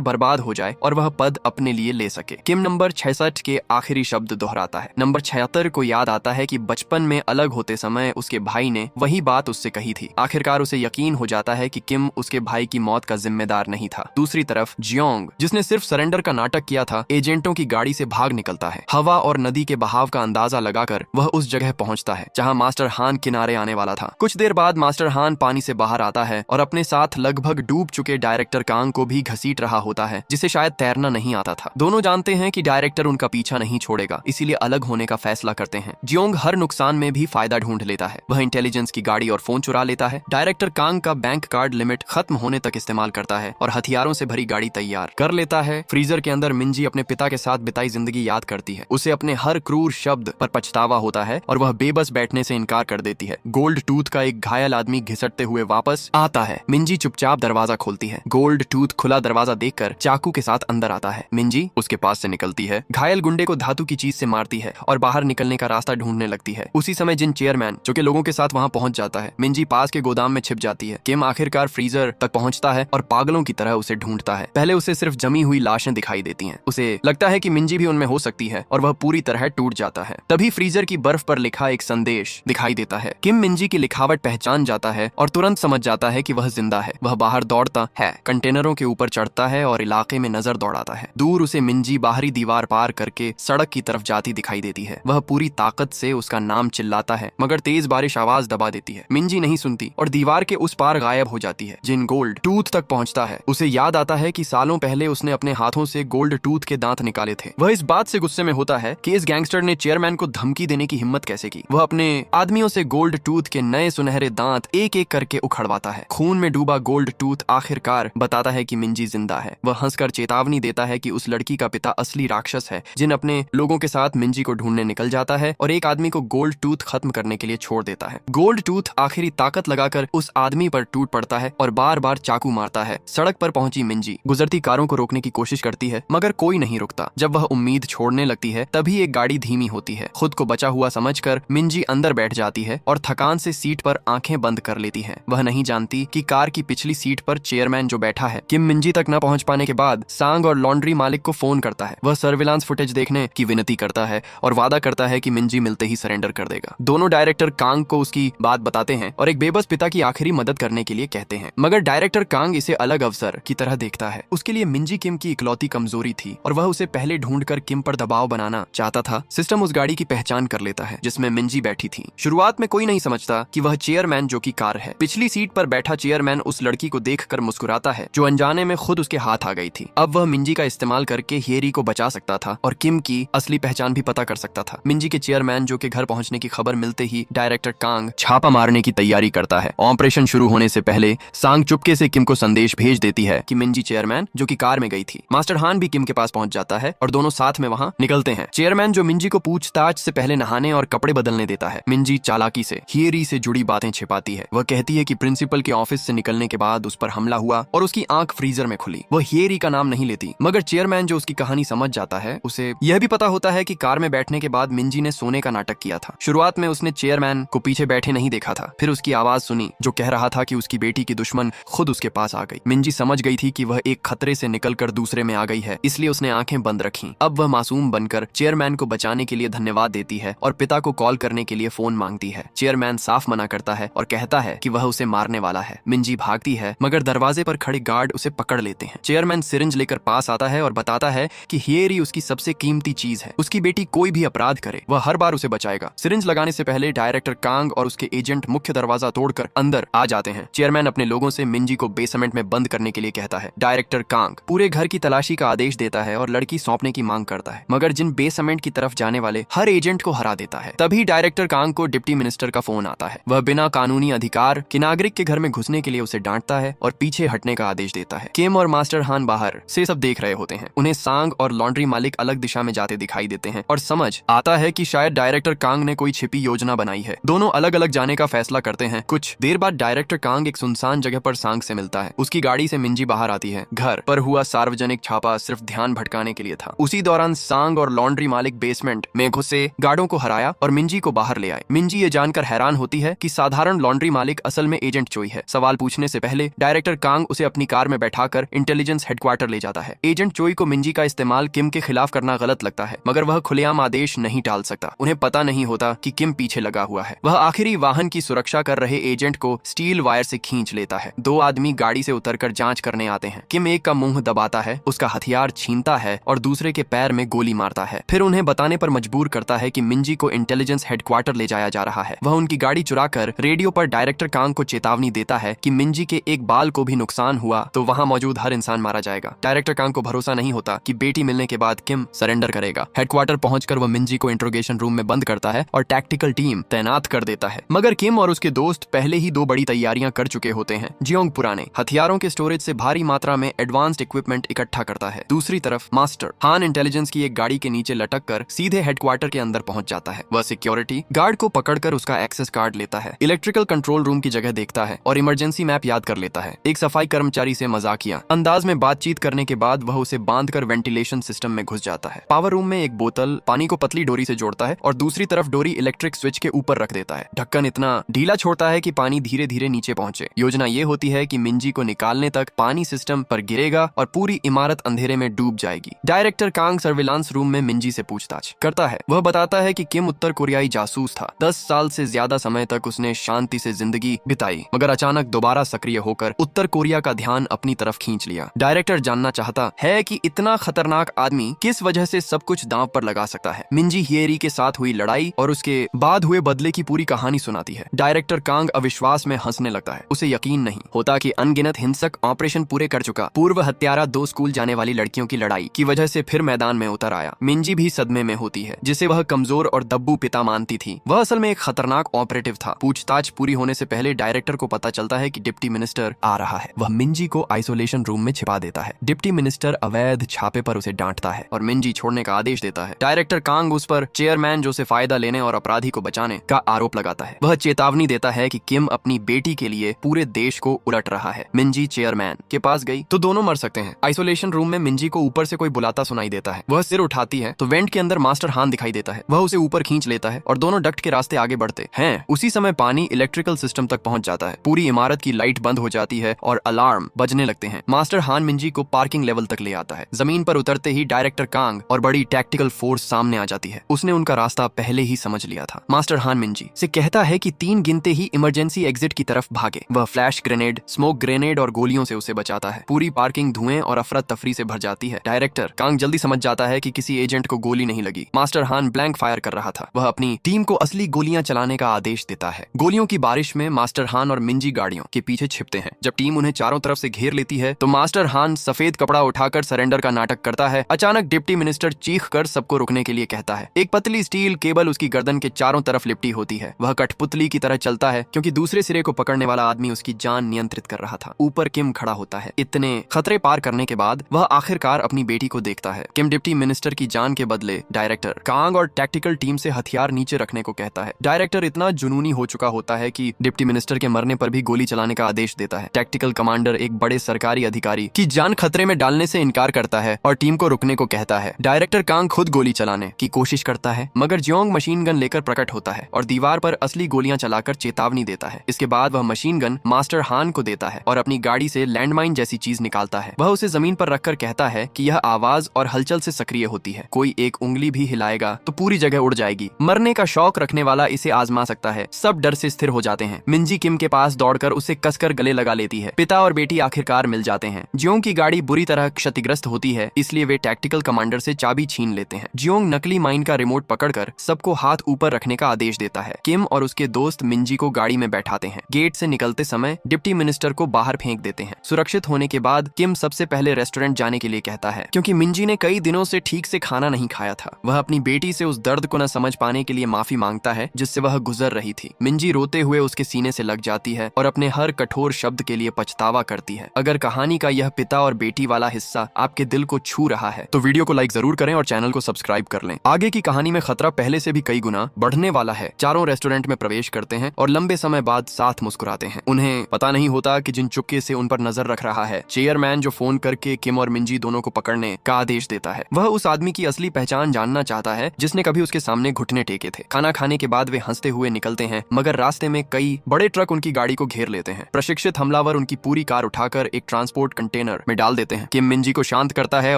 बर्बाद हो जाए और वह पद अपने लिए ले सके। किम नंबर 66 के आखिरी शब्द दोहराता है। नंबर 76 को याद आता है कि बचपन में अलग होते समय उसके भाई ने वही बात उससे कही थी। आखिरकार उसे यकीन हो जाता है कि किम उसके भाई की मौत का जिम्मेदार नहीं था। दूसरी तरफ जियोंग, जिसने सिर्फ सरेंडर का नाटक किया था, एजेंटों की गाड़ी से भाग निकलता है। हवा और नदी के बहाव का अंदाजा लगाकर वह उस जगह पहुंचता है जहां मास्टर हान किनारे आने वाला था। कुछ देर बाद मास्टर हान पानी से बाहर आता है और अपने साथ लगभग डूब चुके डायरेक्टर कांग को भी घसीट रहा होता है, जिसे शायद तैरना नहीं आता था। दोनों जानते हैं कि डायरेक्टर उनका पीछा नहीं छोड़ेगा, इसीलिए अलग होने का फैसला करते हैं। जियोंग हर नुकसान में भी फायदा ढूंढ लेता है। वह इंटेलिजेंस की गाड़ी और फोन चुरा लेता है, डायरेक्टर कांग का बैंक कार्ड लिमिट खत्म होने तक इस्तेमाल करता है और हथियारों से भरी गाड़ी तैयार कर लेता है। फ्रीजर के अंदर मिंजी अपने पिता के साथ बिताई जिंदगी याद करती है। उसे अपने हर क्रूर शब्द पर पछतावा होता है और वह बेबस बैठने से इनकार कर देती है। गोल्ड टूथ का एक घायल आदमी घिसटते हुए वापस आता है। मिंजी चुपचाप दरवाजा खोलती है। गोल्ड टूथ खुला दरवाजा देखकर चाकू के साथ अंदर आता है। मिंजी उसके पास से निकलती है, घायल गुंडे को धातु की चीज से मारती है और बाहर निकलने का रास्ता ढूंढने लगती है। उसी समय जिन चेयरमैन जो के लोगों के साथ वहां पहुंच जाता है। मिंजी पास के गोदाम में छिप जाती है। किम आखिरकार फ्रीजर तक पहुंचता है और पागलों की तरह उसे ढूंढता है। पहले उसे सिर्फ जमी हुई लाशें दिखाई देती हैं। उसे लगता है कि मिंजी भी उनमें हो सकती है और वह पूरी तरह टूट जाता है। तभी फ्रीजर की बर्फ पर लिखा एक संदेश दिखाई देता है। किम मिंजी की लिखावट पहचान जाता है और तुरंत समझ जाता है कि वह जिंदा है। वह बाहर दौड़ता है, कंटेनरों के ऊपर चढ़ता है और इलाके में नजर दौड़ाता है। दूर उसे मिंजी बाहरी दीवार पार करके सड़क की तरफ जाती दिखाई देती है। वह पूरी ताकत से उसका नाम चिल्लाता है, मगर तेज बारिश आवाज दबा देती है। मिंजी नहीं सुनती और दीवार के उस पार गायब हो जाती है। जिन गोल्ड टूथ तक पहुंचता है, उसे याद आता है कि सालों पहले उसने अपने हाथों से गोल्ड टूथ के दांत निकाले थे। वह इस बात से गुस्से में होता है कि इस गैंगस्टर ने चेयरमैन को धमकी देने की हिम्मत कैसे की। वह अपने आदमियों से गोल्ड टूथ के नए सुनहरे दांत एक एक करके उखड़वाता है। खून में डूबा गोल्ड टूथ आखिरकार बताता है कि मिंजी जिंदा है। वह हंसकर चेतावनी देता है कि उस लड़की का पिता असली राक्षस है, जिन अपने लोगों के साथ मिंजी को ढूंढने निकल जाता है और एक आदमी को गोल्ड टूथ खत्म करने के लिए छोड़ देता है। गोल्ड टूथ आखिरी ताकत लगाकर उस आदमी पर टूट पड़ता है और बार बार चाकू मारता है। सड़क पर पहुंची मिंजी गुजरती कारों को रोकने की कोशिश करती है, मगर कोई नहीं रुकता। जब वह उम्मीद छोड़ने लगती है, तभी एक गाड़ी धीमी होती है। खुद को बचा हुआ समझकर मिंजी अंदर बैठ जाती है और थकान से सीट पर आंखें बंद कर लेती है। वह नहीं जानती कि कार की पिछली सीट पर चेयरमैन जो बैठा है। किम मिंजी तक न पहुंच पाने के बाद सांग और लॉन्ड्री मालिक को फोन करता है। वह सर्विलांस फुटेज देखने की विनती करता है और वादा करता है कि मिंजी मिलते ही सरेंडर कर देगा। दोनों डायरेक्टर कांग को उसकी बात बताते हैं और एक बेबस पिता की आखिरी मदद करने के लिए कहते हैं, मगर डायरेक्टर कांग इसे अलग अवसर की तरह देखता है। उसके लिए मिंजी किम की इकलौती कमजोरी थी और वह उसे पहले ढूंढकर किम पर दबाव बनाना चाहता था। सिस्टम उस गाड़ी की पहचान कर लेता है जिसमें मिंजी बैठी थी। शुरुआत में कोई नहीं समझता कि वह चेयरमैन जो की कार है। पिछली सीट पर बैठा चेयरमैन उस लड़की को देखकर मुस्कुराता है जो अनजाने में खुद उसके हाथ आ गई थी। अब वह मिंजी का इस्तेमाल करके हियरी को बचा सकता था और किम की असली पहचान भी पता कर सकता था। मिंजी के चेयरमैन जो के घर पहुंचने की खबर मिलते ही डायरेक्टर कांग छापा मारने की तैयारी करता है। ऑपरेशन शुरू होने से पहले सांग चुपके से किम को संदेश भेज देती है कि मिंजी चेयरमैन जो की कार में गई थी। मास्टर हान भी किम के पास पहुंच जाता है और दोनों साथ में वहां निकलते हैं। चेयरमैन जो मिंजी को पूछताछ से पहले नहाने और कपड़े बदलने देता है। मिंजी चालाकी से हियरी से जुड़ी बातें छिपाती है। वह कहती है कि प्रिंसिपल के ऑफिस से निकलने के बाद उस पर हमला हुआ और उसकी आंख फ्रीजर में खुली। वह हियरी का नाम नहीं लेती, मगर चेयरमैन जो उसकी कहानी समझ जाता है, उसे यह भी पता होता है कि कार में बैठने के बाद मिंजी ने सोने का नाटक किया था। शुरुआत में उसने चेयरमैन को पीछे बैठे नहीं देखा था, फिर उसकी आवाज सुनी जो कह रहा था कि उसकी बेटी की दुश्मन खुद उसके पास आ गई। मिंजी समझ गई थी कि वह एक खतरे से निकलकर दूसरे में आ गई है, इसलिए उसने आंखें बंद रखी। अब वह मासूम बनकर चेयरमैन को बचाने के लिए धन्यवाद देती है और पिता को कॉल करने के लिए फोन मांगती है। चेयरमैन साफ मना करता है और कहता है कि वह उसे मारने वाला है। मिंजी भागती है, मगर दरवाजे पर खड़े गार्ड उसे पकड़ लेते हैं। चेयरमैन सिरिंज लेकर पास आता है और बताता है कि हियरी उसकी सबसे कीमती चीज है। उसकी बेटी कोई भी अपराध करे, वह हर बार उसे बचाएगा। सिरिंज लगाने से पहले डायरेक्टर कांग और उसके एजेंट मुख्य दरवाजा तोड़कर अंदर आ जाते हैं। चेयरमैन अपने लोगों से मिंजी को बेसमेंट में बंद करने के लिए कहता है। डायरेक्टर कांग पूरे घर की तलाशी का आदेश देता है और लड़की सौंपने की मांग करता है, मगर जिन बेसमेंट की तरफ जाने वाले हर एजेंट को हरा देता है। तभी डायरेक्टर कांग को डिप्टी मिनिस्टर का फोन आता है। वह बिना कानूनी अधिकार के नागरिक के घर में घुसने के लिए उसे डांटता है और पीछे हटने का आदेश देता है। किम और मास्टर हान बाहर से सब देख रहे होते हैं। उन्हें सांग और लॉन्ड्री मालिक अलग दिशा में जाते दिखाई देते हैं और समझ आता है कि शायद डायरेक्टर कांग ने कोई छिपी योजना बनाई है। दोनों अलग अलग जाने का फैसला करते हैं। कुछ देर बाद डायरेक्टर कांग एक सुनसान जगह पर सांग से मिलता है। उसकी गाड़ी से मिंजी बाहर आती है। घर पर हुआ सार्वजनिक छापा सिर्फ ध्यान भटकाने के लिए था। उसी दौरान सांग और लॉन्ड्री मालिक बेसमेंट में घुसे गार्डों को हराया और मिंजी को बाहर ले आए। मिंजी ये जानकर हैरान हैरान होती है कि साधारण लॉन्ड्री मालिक असल में एजेंट चोई है। सवाल पूछने से पहले डायरेक्टर कांग उसे अपनी कार में बैठाकर इंटेलिजेंस हेडक्वार्टर ले जाता है। एजेंट चोई को मिंजी का इस्तेमाल किम के खिलाफ करना गलत लगता है, मगर वह खुलेआम आदेश नहीं टाल सकता। उन्हें पता नहीं होता कि किम पीछे लगा हुआ है। वह आखिरी वाहन की सुरक्षा कर रहे एजेंट को स्टील वायर से खींच लेता है। दो आदमी गाड़ी से उतरकर जांच करने आते हैं। किम एक का मुंह दबाता है, उसका हथियार छीनता है और दूसरे के पैर में गोली मारता है। फिर उन्हें बताने पर मजबूर करता है कि मिंजी को इंटेलिजेंस हेडक्वार्टर ले जाया जा रहा है। वह उनकी गाड़ी चुराकर रेडियो पर डायरेक्टर कांग को चेतावनी देता है कि मिंजी के एक बाल को भी नुकसान हुआ तो वहां मौजूद हर इंसान मारा जाएगा। डायरेक्टर कांग को भरोसा नहीं होता कि बेटी मिलने के बाद किम सरेंडर करेगा। हेडक्वार्टर पहुंचकर वह मिंजी को इंट्रोगेशन रूम में बंद करता है और टैक्टिकल टीम तैनात कर देता है। मगर किम और उसके दोस्त पहले ही दो बड़ी तैयारियां कर चुके होते हैं। जियोंग पुराने हथियारों के स्टोरेज से भारी मात्रा में एडवांस्ड इक्विपमेंट इकट्ठा करता है। दूसरी तरफ मास्टर हान इंटेलिजेंस की एक गाड़ी के नीचे लटक कर सीधे हेडक्वार्टर के अंदर पहुंच जाता है। वह सिक्योरिटी गार्ड को पकड़कर उसका एक्सेस कार्ड लेता है, इलेक्ट्रिकल कंट्रोल रूम की जगह देखता है और इमरजेंसी मैप याद कर लेता है। एक सफाई कर्मचारी से मजाकिया अंदाज में बातचीत करने के बाद वह उसे बांधकर वेंटिलेशन सिस्टम में घुस जाता है। पावर रूम में एक बोतल पानी को पतली डोरी से जोड़ता है और दूसरी तरफ डोरी इलेक्ट्रिक स्विच के ऊपर रख देता है। ढक्कन इतना ढीला छोड़ता है कि पानी धीरे धीरे नीचे पहुंचे। योजना ये होती है कि मिंजी को निकालने तक पानी सिस्टम पर गिरेगा और पूरी इमारत अंधेरे में डूब जाएगी। डायरेक्टर कांग सर्विलांस रूम में मिंजी से पूछताछ करता है। वह बताता है कि किम उत्तर कोरियाई जासूस था। 10 साल से ज्यादा समय तक उसने शांति से जिंदगी बिताई, मगर अचानक दोबारा सक्रिय होकर उत्तर कोरिया का ध्यान अपनी तरफ खींच लिया। डायरेक्टर जानना चाहता है कि इतना खतरनाक आदमी किस वजह से सब कुछ दांव पर लगा सकता है। मिंजी हियरी के साथ हुई लड़ाई और उसके बाद हुए बदले की पूरी कहानी सुनाती है। डायरेक्टर कांग अविश्वास में हंसने लगता है। उसे यकीन नहीं होता कि अनगिनत हिंसक ऑपरेशन पूरे कर चुका पूर्व हत्यारा दो स्कूल जाने वाली लड़कियों की लड़ाई की वजह से फिर मैदान में उतर आया। मिंजी भी सदमे में होती है, जिसे वह कमजोर और दब्बू पिता मानती थी। वह असल में एक खतरनाक ऑपरेटिव था। पूछताछ पूरी होने से पहले डायरेक्टर को पता चलता है कि डिप्टी मिनिस्टर आ रहा है। वह मिंजी को आइसोलेशन रूम में छिपा देता है। डिप्टी मिनिस्टर अवैध छापे पर उसे डांटता है और मिंजी छोड़ने का आदेश देता है। डायरेक्टर कांग उस पर चेयरमैन जो से फायदा लेने और अपराधी को बचाने का आरोप लगाता है। वह चेतावनी देता है कि किम अपनी बेटी के लिए पूरे देश को उलट रहा है। मिंजी चेयरमैन के पास गई तो दोनों मर सकते हैं। आइसोलेशन रूम में मिंजी को ऊपर से कोई बुलाता सुनाई देता है। वह सिर उठाती है तो वेंट के अंदर मास्टर हान दिखाई देता है। वह उसे ऊपर खींच लेता है और दोनों डक्ट के रास्ते आगे बढ़ते हैं। उसी समय पानी इलेक्ट्रिकल सिस्टम तक पहुंच जाता है। पूरी इमारत की लाइट बंद हो जाती है और अलार्म बजने लगते हैं। मास्टर हान मिंजी को पार्किंग लेवल तक ले आता है। जमीन पर उतरते ही डायरेक्टर कांग और बड़ी टैक्टिकल फोर्स सामने आ जाती है। उसने उनका रास्ता पहले ही समझ लिया था। मास्टर हान मिंजी से कहता है कि 3 गिनते ही इमरजेंसी एग्जिट की तरफ भागे। वह फ्लैश ग्रेनेड, स्मोक ग्रेनेड और गोलियों से उसे बचाता है। पूरी पार्किंग धुएं और अफरा तफरी से भर जाती है। डायरेक्टर कांग जल्दी समझ जाता है कि किसी एजेंट को गोली नहीं लगी। मास्टर हान ब्लैंक फायर कर रहा था। वह अपनी टीम को असली गोलियां चलाने का आदेश देता है। गोलियों की बारिश में मास्टर हान और मिंजी गाड़ियों के पीछे छिपते हैं। जब टीम उन्हें चारों तरफ से घेर लेती है तो मास्टर हान सफेद कपड़ा उठाकर सरेंडर का नाटक करता है। अचानक डिप्टी मिनिस्टर चीख कर सबको रुकने के लिए कहता है। एक पतली स्टील केबल उसकी गर्दन के चारों तरफ लिपटी होती है। वह कठपुतली की तरह चलता है क्योंकि दूसरे सिरे को पकड़ने वाला आदमी उसकी जान नियंत्रित कर रहा था। ऊपर किम खड़ा होता है। इतने खतरे पार करने के बाद वह आखिरकार अपनी बेटी को देखता है। किम डिप्टी मिनिस्टर की जान के बदले डायरेक्टर कांग और टैक्टिकल टीम से हथियार नीचे रखने को कहता है। डायरेक्टर इतना जुनूनी हो चुका होता है कि डिप्टी मिनिस्टर के मरने पर भी गोली चलाने का आदेश देता है। टैक्टिकल कमांडर एक बड़े सरकारी अधिकारी की जान खतरे में डालने से इनकार करता है और टीम को रुकने को कहता है। डायरेक्टर कांग खुद गोली चलाने की कोशिश करता है, मगर जियोंग मशीन गन लेकर प्रकट होता है और दीवार पर असली गोलियां चलाकर चेतावनी देता है। इसके बाद वह मशीन गन मास्टर हान को देता है और अपनी गाड़ी से लैंडमाइन जैसी चीज निकालता है। वह उसे जमीन पर रखकर कहता है कि यह आवाज और हलचल से सक्रिय होती है। कोई एक उंगली भी हिलाएगा तो पूरी जगह उड़ जाएगी। मरने का शौक रखने वाला इसे आजमा सकता है। सब डर से स्थिर हो जाते हैं। मिंजी किम के पास दौड़कर उसे कसकर गले लगा लेती है। पिता और बेटी आखिरकार मिल जाते हैं। जियोंग की गाड़ी बुरी तरह क्षतिग्रस्त होती है, इसलिए वे टैक्टिकल कमांडर से चाबी छीन लेते हैं। जियोंग नकली माइन का रिमोट पकड़कर सबको हाथ ऊपर रखने का आदेश देता है। किम और उसके दोस्त मिंजी को गाड़ी में बैठाते हैं। गेट से निकलते समय डिप्टी मिनिस्टर को बाहर फेंक देते हैं। सुरक्षित होने के बाद किम सबसे पहले रेस्टोरेंट जाने के लिए कहता है क्योंकि मिंजी ने कई दिनों से ठीक से खाना नहीं खाया था। वह अपनी बेटी से उस दर्द को न समझ पाने के लिए माफी मांगता है जिससे वह गुजर रही थी। मिंजी रोते हुए उसके सीने से लग जाती है और अपने हर कठोर शब्द के लिए पछतावा करती है। अगर कहानी का यह पिता और बेटी वाला हिस्सा आपके दिल को छू रहा है तो वीडियो को लाइक जरूर करें और चैनल को सब्सक्राइब कर लें। आगे की कहानी में खतरा पहले से भी कई गुना बढ़ने वाला है। चारों रेस्टोरेंट में प्रवेश करते हैं और लंबे समय बाद साथ मुस्कुराते हैं। उन्हें पता नहीं होता कि जिन चुपके से उन पर नजर रख रहा है चेयरमैन, जो फोन करके किम और मिंजी दोनों को पकड़ने का आदेश देता है। वह उस आदमी की असली पहचान जानना चाहता है जिसने कभी उसके सामने घुटने टेके थे। खाना खाने के बाद वे हंसते हुए निकलते हैं, मगर रास्ते में कई बड़े ट्रक उनकी गाड़ी को घेर लेते हैं। प्रशिक्षित हमलावर उनकी पूरी कार उठाकर एक ट्रांसपोर्ट कंटेनर में डाल देते हैं। किम मिंजी को शांत करता है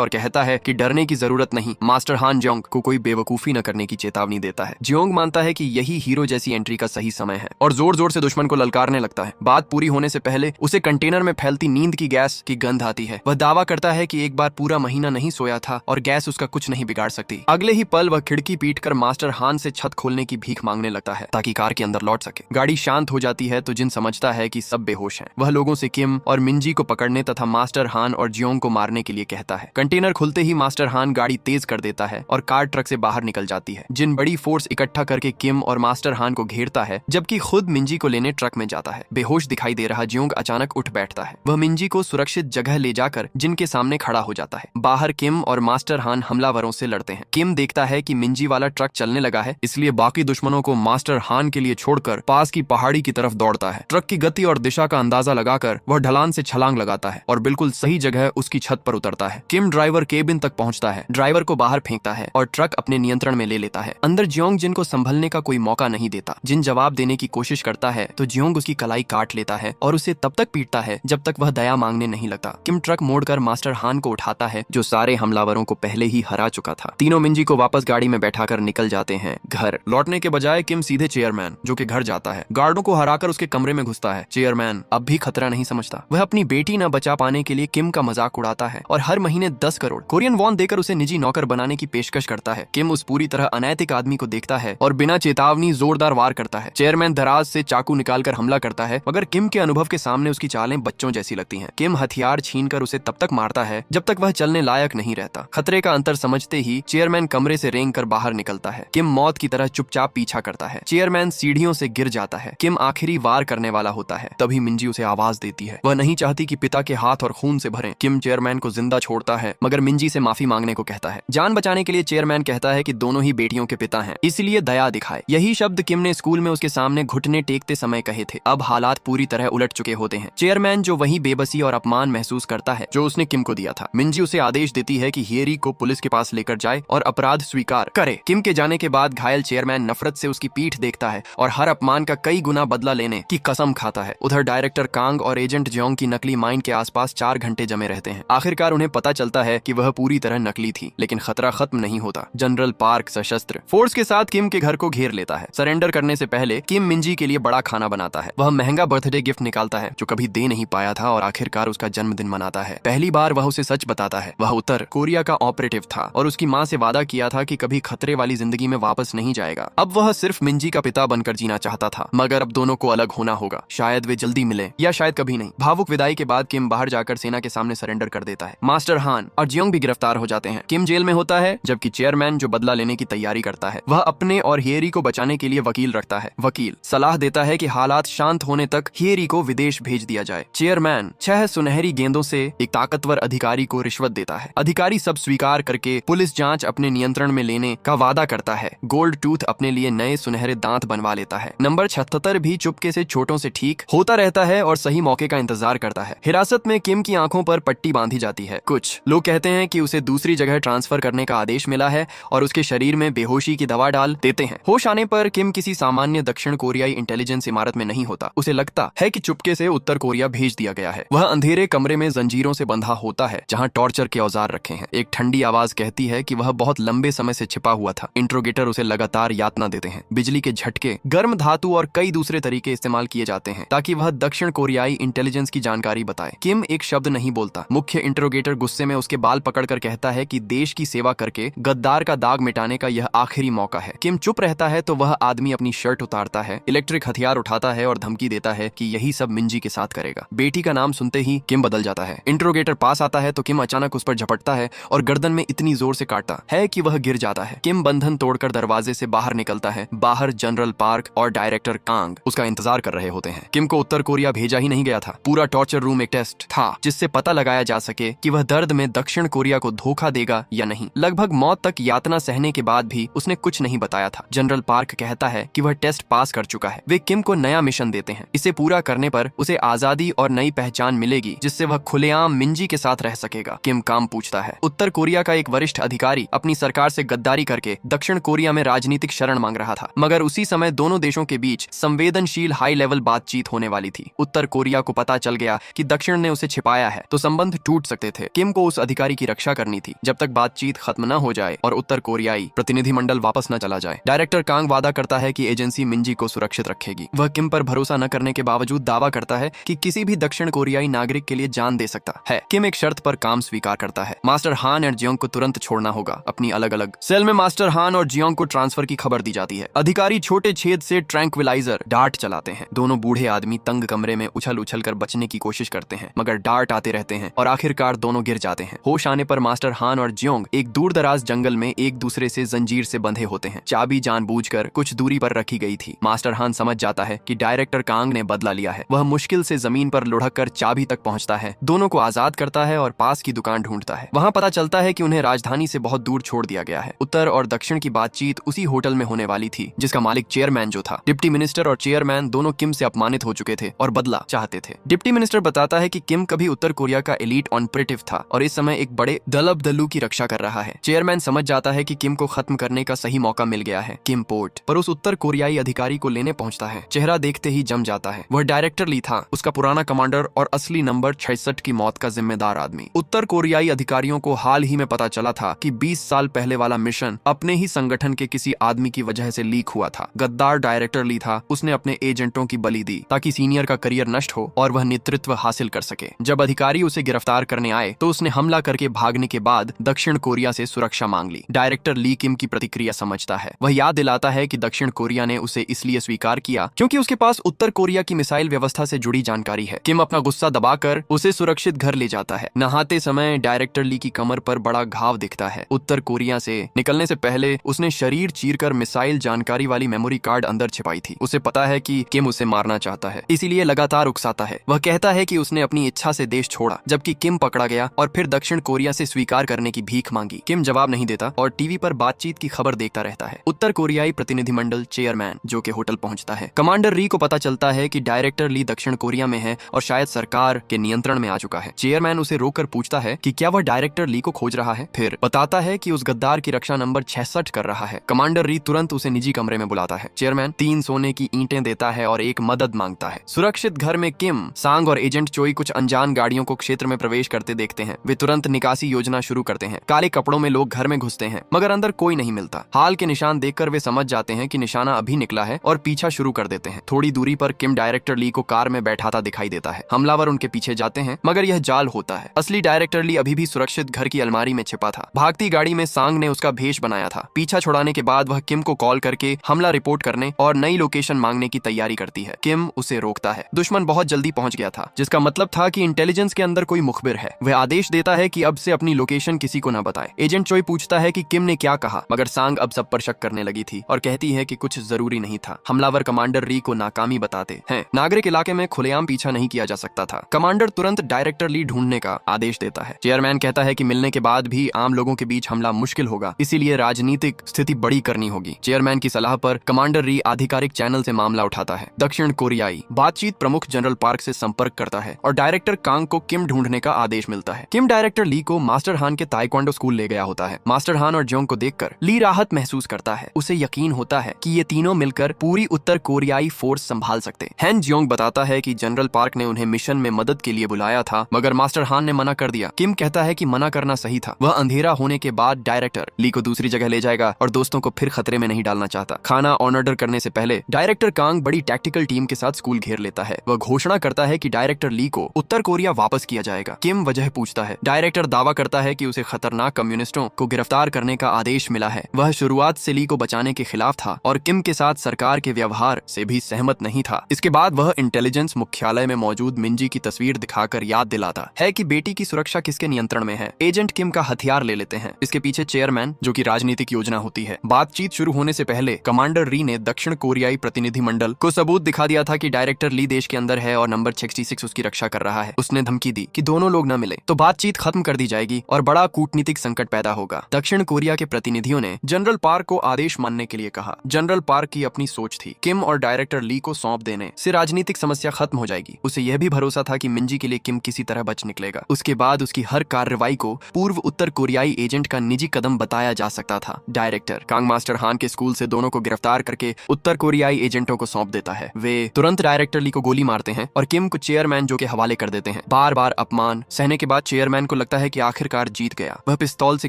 और कहता है कि डरने की जरूरत नहीं। मास्टर हान जियोंग को कोई बेवकूफी न करने की चेतावनी देता है। जियोंग मानता है कि यही हीरो जैसी एंट्री का सही समय है और जोर जोर से दुश्मन को ललकारने लगता है। बात पूरी होने से पहले उसे कंटेनर में फैलती नींद की गैस की गंध आती है। वह दावा करता है कि एक बार पूरा महीना नहीं सोया था और गैस उसका कुछ नहीं बिगाड़ सकती। अगले ही पल वह खिड़की पीटकर मास्टर हान से छत खोलने की भीख मांगने लगता है ताकि कार के अंदर लौट सके। गाड़ी शांत हो जाती है तो जिन समझता है कि सब बेहोश हैं। वह लोगों से किम और मिंजी को पकड़ने तथा मास्टर हान और जियोंग को मारने के लिए कहता है। कंटेनर खुलते ही मास्टर हान गाड़ी तेज कर देता है और कार ट्रक से बाहर निकल जाती है। जिन बड़ी फोर्स इकट्ठा करके किम और मास्टर हान को घेरता है, जबकि खुद मिंजी को लेने ट्रक में जाता है। बेहोश दिखाई दे रहा जियोंग अचानक उठ बैठता है। वह मिंजी को सुरक्षित जगह ले जाकर जिनके सामने खड़ा हो जाता है। बाहर किम और मास्टर हान हमलावरों से लड़ते हैं। किम देखता है कि मिंजी वाला ट्रक चलने लगा है, इसलिए बाकी दुश्मनों को मास्टर हान के लिए छोड़कर पास की पहाड़ी की तरफ दौड़ता है। ट्रक की गति और दिशा का अंदाजा लगाकर वह ढलान से छलांग लगाता है और बिल्कुल सही जगह उसकी छत पर उतरता है। किम ड्राइवर केबिन तक पहुंचता है, ड्राइवर को बाहर फेंकता है और ट्रक अपने नियंत्रण में ले लेता है। अंदर जियोंग जिनको संभलने का कोई मौका नहीं देता। जिन जवाब देने की कोशिश करता है तो जियोंग उसकी कलाई काट लेता है और उसे तब तक पीटता है जब तक वह दया मांगने नहीं लगता। किम ट्रक मोड़कर मास्टर हान को उठाता है जो सारे हमलावरों को पहले ही हरा चुका था। तीनों मिंजी को वापस गाड़ी में बैठाकर निकल जाते हैं घर। लौटने के बजाय किम सीधे चेयरमैन जो कि घर जाता है। गार्डों को हराकर उसके कमरे में घुसता है। चेयरमैन अब भी खतरा नहीं समझता। वह अपनी बेटी न बचा पाने के लिए किम का मजाक उड़ाता है और हर महीने 10 करोड़ कोरियन वॉन देकर उसे निजी नौकर बनाने की पेशकश करता है। किम उस पूरी तरह अनैतिक आदमी को देखता है और बिना चेतावनी जोरदार वार करता है। चेयरमैन दराज से चाकू निकालकर हमला करता है, मगर किम के अनुभव के सामने उसकी चालें बच्चों जैसी लगती हैं। किम हथियार छीनकर उसे तब तक मारता है जब तक वह चलने लायक नहीं रहता। खतरे का अंतर समझते ही चेयरमैन कमरे से रेंग कर बाहर निकलता है। किम मौत की तरह चुपचाप पीछा करता है। चेयरमैन सीढ़ियों से गिर जाता है। किम आखिरी वार करने वाला होता है, तभी मिंजी उसे आवाज देती है। वह नहीं चाहती कि पिता के हाथ और खून से भरें। किम चेयरमैन को जिंदा छोड़ता है, मगर मिंजी से माफी मांगने को कहता है। जान बचाने के लिए चेयरमैन कहता है कि दोनों ही बेटियों के पिता हैं, इसलिए दया दिखाए। यही शब्द किम ने स्कूल में उसके सामने घुटने टेकते समय कहे थे। अब हालात पूरी तरह उलट चुके होते हैं। चेयरमैन जो वही बेबसी और अपमान महसूस करता है जो उसने किम को दिया था। मिंजी उसे आदेश देती है कि हियरी को पुलिस के पास लेकर जाए और अपराध स्वीकार करे। किम के जाने के बाद घायल चेयरमैन नफरत से उसकी पीठ देखता है और हर अपमान का कई गुना बदला लेने की कसम खाता है। उधर डायरेक्टर कांग और एजेंट जियोंग की नकली माइन के आसपास 4 घंटे जमे रहते हैं। आखिरकार उन्हें पता चलता है कि वह पूरी तरह नकली थी, लेकिन खतरा खत्म नहीं होता। जनरल पार्क सशस्त्र फोर्स के साथ किम के घर को घेर लेता है। सरेंडर करने से पहले किम मिंजी के लिए बड़ा खाना बनाता है। वह महंगा बर्थडे गिफ्ट निकालता है जो कभी दे नहीं पाया था और आखिरकार उसका जन्मदिन मनाता है। पहली बार वह उसे सच बताता है। वह उत्तर कोरिया का ऑपरेटिव था और उसकी माँ से वादा किया था कि कभी खतरे वाली जिंदगी में वापस नहीं जाएगा। अब वह सिर्फ मिंजी का पिता बनकर जीना चाहता था, मगर अब दोनों को अलग होना होगा। शायद वे जल्दी मिले या शायद कभी नहीं। भावुक विदाई के बाद किम बाहर जाकर सेना के सामने सरेंडर कर देता है। मास्टर हान और जियोंग भी गिरफ्तार हो जाते हैं। किम जेल में होता है, जबकि चेयरमैन जो बदला लेने की तैयारी करता है, वह अपने और हियरी को बचाने के लिए वकील रखता है। वकील सलाह देता है कि हालात शांत होने तक हियरी को विदेश भेज दिया जाए। चेयरमैन 6 सुनहरी गेंदों से एक ताकतवर अधिकारी को रिश्वत देता है। अधिकारी सब स्वीकार करके पुलिस जांच अपने नियंत्रण में लेने का वादा करता है। गोल्ड टूथ अपने लिए नए सुनहरे दांत बनवा लेता है। नंबर 76 भी चुपके से छोटों से ठीक होता रहता है और सही मौके का इंतजार करता है। हिरासत में किम की आंखों पर पट्टी बांधी जाती है। कुछ लोग कहते हैं कि उसे दूसरी जगह ट्रांसफर करने का आदेश मिला है और उसके शरीर में बेहोशी की दवा डाल देते हैं। होश आने पर किम किसी सामान्य दक्षिण कोरियाई इंटेलिजेंस इमारत में नहीं होता। उसे लगता है कि चुपके से उत्तर कोरिया भेज दिया गया है। वह अंधेरे कमरे में जंजीरों से बंधा होता है जहां टॉर्चर के औजार रखे हैं। एक ठंडी आवाज कहती है कि वह बहुत लंबे समय से छिपा हुआ था। इंट्रोगेटर उसे लगातार यातना देते हैं। बिजली के झटके, गर्म धातु और कई दूसरे तरीके इस्तेमाल किए जाते हैं ताकि वह दक्षिण कोरियाई इंटेलिजेंस की जानकारी बताए। किम एक शब्द नहीं बोलता। मुख्य इंट्रोगेटर गुस्से में उसके बाल पकड़कर कहता है कि देश की सेवा करके गद्दार का दाग मिटाने का यह आखिरी मौका है। किम चुप रहता है तो वह आदमी अपनी शर्ट उतारता है, इलेक्ट्रिक हथियार उठाता है और धमकी देता है कि यही सब मिंजी के साथ करेगा। बेटी का नाम सुनते ही किम बदल जाता है। इंट्रोगेटर पास आता है तो किम अचानक उस पर झपटता है और गर्दन में इतनी जोर से काटता है कि वह गिर जाता है। किम बंधन तोड़कर दरवाजे से बाहर निकलता है। बाहर जनरल पार्क और डायरेक्टर कांग उसका इंतजार कर रहे होते हैं। किम को उत्तर कोरिया भेजा ही नहीं गया था। पूरा टॉर्चर रूम एक टेस्ट था जिससे पता लगाया जा सके कि वह दर्द में दक्षिण कोरिया को धोखा देगा या नहीं। लगभग मौत तक यातना सहने के बाद भी उसने कुछ नहीं बताया था। जनरल पार्क कहता है कि वह टेस्ट पास कर चुका है। वे किम को नया मिशन देते हैं। इसे पूरा करने पर उसे आजादी और नई पहचान मिलेगी जिससे वह खुलेआम मिंजी के साथ रह सकेगा। किम काम पूछता है। उत्तर कोरिया का एक वरिष्ठ अधिकारी अपनी सरकार से गद्दारी करके दक्षिण कोरिया में राजनीतिक शरण मांग रहा था, मगर उसी समय दोनों देशों के बीच संवेदनशील हाई लेवल बातचीत होने वाली थी। उत्तर कोरिया को पता चल गया कि दक्षिण ने उसे छिपाया है तो संबंध टूट सकते थे। किम को उस अधिकारी की रक्षा करनी थी जब तक बातचीत खत्म न हो जाए और उत्तर कोरियाई प्रतिनिधिमंडल वापस न चला जाए। डायरेक्टर कांग वादा करता है कि एजेंसी मिंजी को सुरक्षित रखेगी। वह किम पर भरोसा न करने के बावजूद दावा करता है कि किसी भी दक्षिण कोरियाई नागरिक के लिए जान दे सकता है। किम एक शर्त पर काम स्वीकार करता है। मास्टर हान और जियोंग को तुरंत छोड़ना होगा। अपनी अलग अलग सेल में मास्टर हान और जियोंग को ट्रांसफर की खबर दी जाती है। अधिकारी छोटे छेद से ट्रैंक्विलाइजर डार्ट चलाते हैं। दोनों बूढ़े आदमी तंग कमरे में उछल उछल कर बचने की कोशिश करते हैं, मगर डार्ट आते रहते हैं और आखिरकार दोनों गिर जाते हैं। होश आने पर मास्टर हान और जियोंग एक दूर दराज जंगल में एक दूसरे से जंजीर से बंधे होते हैं। चाबी जानबूझकर कुछ दूरी पर रखी गई थी। मास्टर हान समझ जाता है कि डायरेक्टर कांग ने बदला लिया है। वह मुश्किल से जमीन पर लुढ़क कर चाबी तक पहुंचता है, दोनों को आजाद करता है और पास की दुकान ढूंढता है। वहां पता चलता है कि उन्हें राजधानी से बहुत दूर छोड़ दिया गया है। उत्तर और दक्षिण की बातचीत उसी होटल में होने वाली थी जिसका मालिक चेयरमैन जो था। डिप्टी मिनिस्टर और चेयरमैन दोनों किम से अपमानित हो चुके थे और बदला चाहते थे। डिप्टी मिनिस्टर बताता है कि किम कभी उत्तर कोरिया का एलीट ऑपरेटिव था और इस समय एक बड़े दलबदलू की रक्षा कर रहा है। चेयरमैन समझ जाता है कि किम को खत्म करने का सही मौका मिल गया है। किम पोर्ट पर उस उत्तर कोरियाई अधिकारी को लेने पहुंचता है। चेहरा देखते ही जम जाता है। वह डायरेक्टर ली था, उसका पुराना कमांडर और असली नंबर 66 की मौत का जिम्मेदार आदमी। उत्तर कोरियाई अधिकारियों को हाल ही में पता चला था कि 20 साल पहले वाला मिशन अपने ही संगठन के किसी आदमी की वजह से लीक हुआ था। गद्दार डायरेक्टर ली था, उसने अपने एजेंटों की बलि दी ताकि सीनियर का करियर नष्ट हो और वह नेतृत्व हासिल कर सके। जब अधिकारी उसे गिरफ्तार करने आए तो उसने हमला करके भागने के बाद दक्षिण कोरिया से सुरक्षा मांग ली। डायरेक्टर ली किम की प्रतिक्रिया समझता है। वह याद दिलाता है कि दक्षिण कोरिया ने उसे इसलिए स्वीकार किया क्योंकि उसके पास उत्तर कोरिया की मिसाइल व्यवस्था से जुड़ी जानकारी है। किम अपना गुस्सा दबाकर उसे सुरक्षित घर ले जाता है। नहाते समय डायरेक्टर ली की कमर पर बड़ा घाव दिखता है। उत्तर कोरिया से निकलने से पहले उसने शरीर चीरकर मिसाइल जानकारी वाली मेमोरी कार्ड अंदर छिपाई थी। उसे पता है कि किम उसे मारना चाहता है, इसीलिए लगातार उकसाता है। वह कहता है कि उसने अपनी इच्छा से देश छोड़ा, जबकि किम पकड़ा गया और फिर दक्षिण कोरिया से स्वीकार करने की भीख मांगी। किम जवाब नहीं देता और टीवी पर बातचीत की खबर देखता रहता है। उत्तर कोरियाई प्रतिनिधिमंडल चेयरमैन जो के होटल पहुंचता है। कमांडर री को पता चलता है कि डायरेक्टर ली दक्षिण कोरिया में है और शायद सरकार के नियंत्रण में आ चुका है। चेयरमैन उसे रोककर पूछता है कि क्या वह डायरेक्टर ली को खोज रहा है, फिर बताता है कि उस गद्दार की रक्षा नंबर 66 कर रहा है। कमांडर री तुरंत उसे निजी कमरे में बुलाता है। चेयरमैन 3 सोने की ईंटें देता है और एक मदद मांगता है। सुरक्षित घर में किम, सांग और एजेंट चोई कुछ अनजान गाड़ियों को क्षेत्र में प्रवेश करते देखते हैं। वे तुरंत निकासी योजना शुरू करते हैं। काले कपड़ों में लोग घर में घुसते हैं मगर अंदर कोई नहीं मिलता। हाल के निशान देखकर वे समझ जाते हैं कि निशाना अभी निकला है और पीछा शुरू कर देते हैं। थोड़ी दूरी पर किम डायरेक्टर ली को कार में बैठाता दिखाई देता है। हमलावर उनके पीछे जाते हैं मगर यह जाल होता है। असली डायरेक्टर ली अभी भी सुरक्षित घर की अलमारी में छिपा था। भागती गाड़ी में सांग ने उसका भेष बनाया था। पीछा छुड़ाने के बाद वह किम को कॉल करके हमला रिपोर्ट करने और नई लोकेशन मांगने की तैयारी करती है। किम उसे रोकता है। दुश्मन बहुत जल्दी पहुंच गया था, जिसका मतलब था कि इंटेलिजेंस के अंदर कोई मुखबिर है। वह आदेश देता है कि अब से अपनी लोकेशन किसी को न बताए। एजेंट चोई पूछता है कि किम ने क्या कहा, मगर सांग अब सब पर शक करने लगी थी और कहती है कि कुछ जरूरी नहीं था। हमलावर कमांडर री को नाकामी बताते हैं। नागरिक इलाके में खुलेआम पीछा नहीं किया जा सकता था। कमांडर तुरंत डायरेक्टर ली ढूंढने का आदेश देता है। चेयरमैन कहता है कि मिलने के बाद भी आम लोगों के बीच हमला मुश्किल होगा, इसीलिए राजनीतिक स्थिति बड़ी करनी होगी। चेयरमैन की सलाह पर कमांडर री आधिकारिक चैनल से मामला उठाता है। दक्षिण कोरियाई बातचीत प्रमुख जनरल पार्क से संपर्क करता है और डायरेक्टर कांग को किम ढूंढने का आदेश मिलता है। किम डायरेक्टर ली को मास्टर हान के ताइक्वांडो स्कूल ले गया होता है। मास्टर हान और जोंग को देखकर ली राहत महसूस करता है। उसे यकीन होता है कि ये तीनों मिलकर पूरी उत्तर कोरियाई फोर्स संभाल सकते। हैन जियोंग बताता है कि जनरल पार्क ने उन्हें मिशन में मदद के लिए बुलाया था, मगर मास्टर हान ने मना कर दिया। किम कहता है कि मना करना सही था। वह अंधेरा होने के बाद डायरेक्टर ली को दूसरी जगह ले जाएगा और दोस्तों को फिर खतरे में नहीं डालना चाहता। खाना ऑर्डर करने से पहले डायरेक्टर कांग बड़ी टैक्टिकल टीम के साथ स्कूल घेर लेता है। वह घोषणा करता है कि डायरेक्टर ली को उत्तर कोरिया वापस किया जाएगा। किम वजह पूछता है। डायरेक्टर दावा करता है कि उसे खतरनाक कम्युनिस्टों को गिरफ्तार करने का आदेश मिला है। वह शुरुआत से ली को बचाने के खिलाफ था और किम के साथ सरकार के व्यवहार से भी सहमत नहीं था। इसके बाद वह इंटेलिजेंस मुख्यालय में मौजूद मिंजी की तस्वीर दिखाकर याद दिलाता है कि बेटी की सुरक्षा किसके नियंत्रण में है। एजेंट किम का हथियार ले लेते हैं। इसके पीछे चेयरमैन जो कि राजनीतिक योजना होती है। बातचीत शुरू होने से पहले कमांडर री ने दक्षिण कोरियाई प्रतिनिधिमंडल को सबूत दिखा दिया था कि डायरेक्टर ली देश के अंदर है और नंबर 66 उसकी रक्षा कर रहा है। उसने धमकी दी कि दोनों लोग न मिले तो बातचीत खत्म कर दी जाएगी और बड़ा कूटनीतिक संकट पैदा होगा। दक्षिण कोरिया के प्रतिनिधियों ने जनरल पार्क को आदेश मानने के लिए कहा। जनरल पार्क की अपनी सोच थी। किम और डायरेक्टर ली को सौंप देने से राजनीतिक समस्या खत्म हो जाएगी। उसे यह भी भरोसा था कि मिंजी के लिए किम किसी तरह बच निकलेगा। उसके बाद उसकी हर कार्रवाई को पूर्व उत्तर कोरियाई एजेंट का निजी कदम बताया जा सकता था। डायरेक्टर कांग मास्टर हान के स्कूल से दोनों को गिरफ्तार तैयार करके उत्तर कोरियाई एजेंटों को सौंप देता है। वे तुरंत डायरेक्टर ली को गोली मारते हैं और किम को चेयरमैन जो के हवाले कर देते हैं। बार बार अपमान सहने के बाद चेयरमैन को लगता है कि आखिरकार जीत गया। वह पिस्तौल से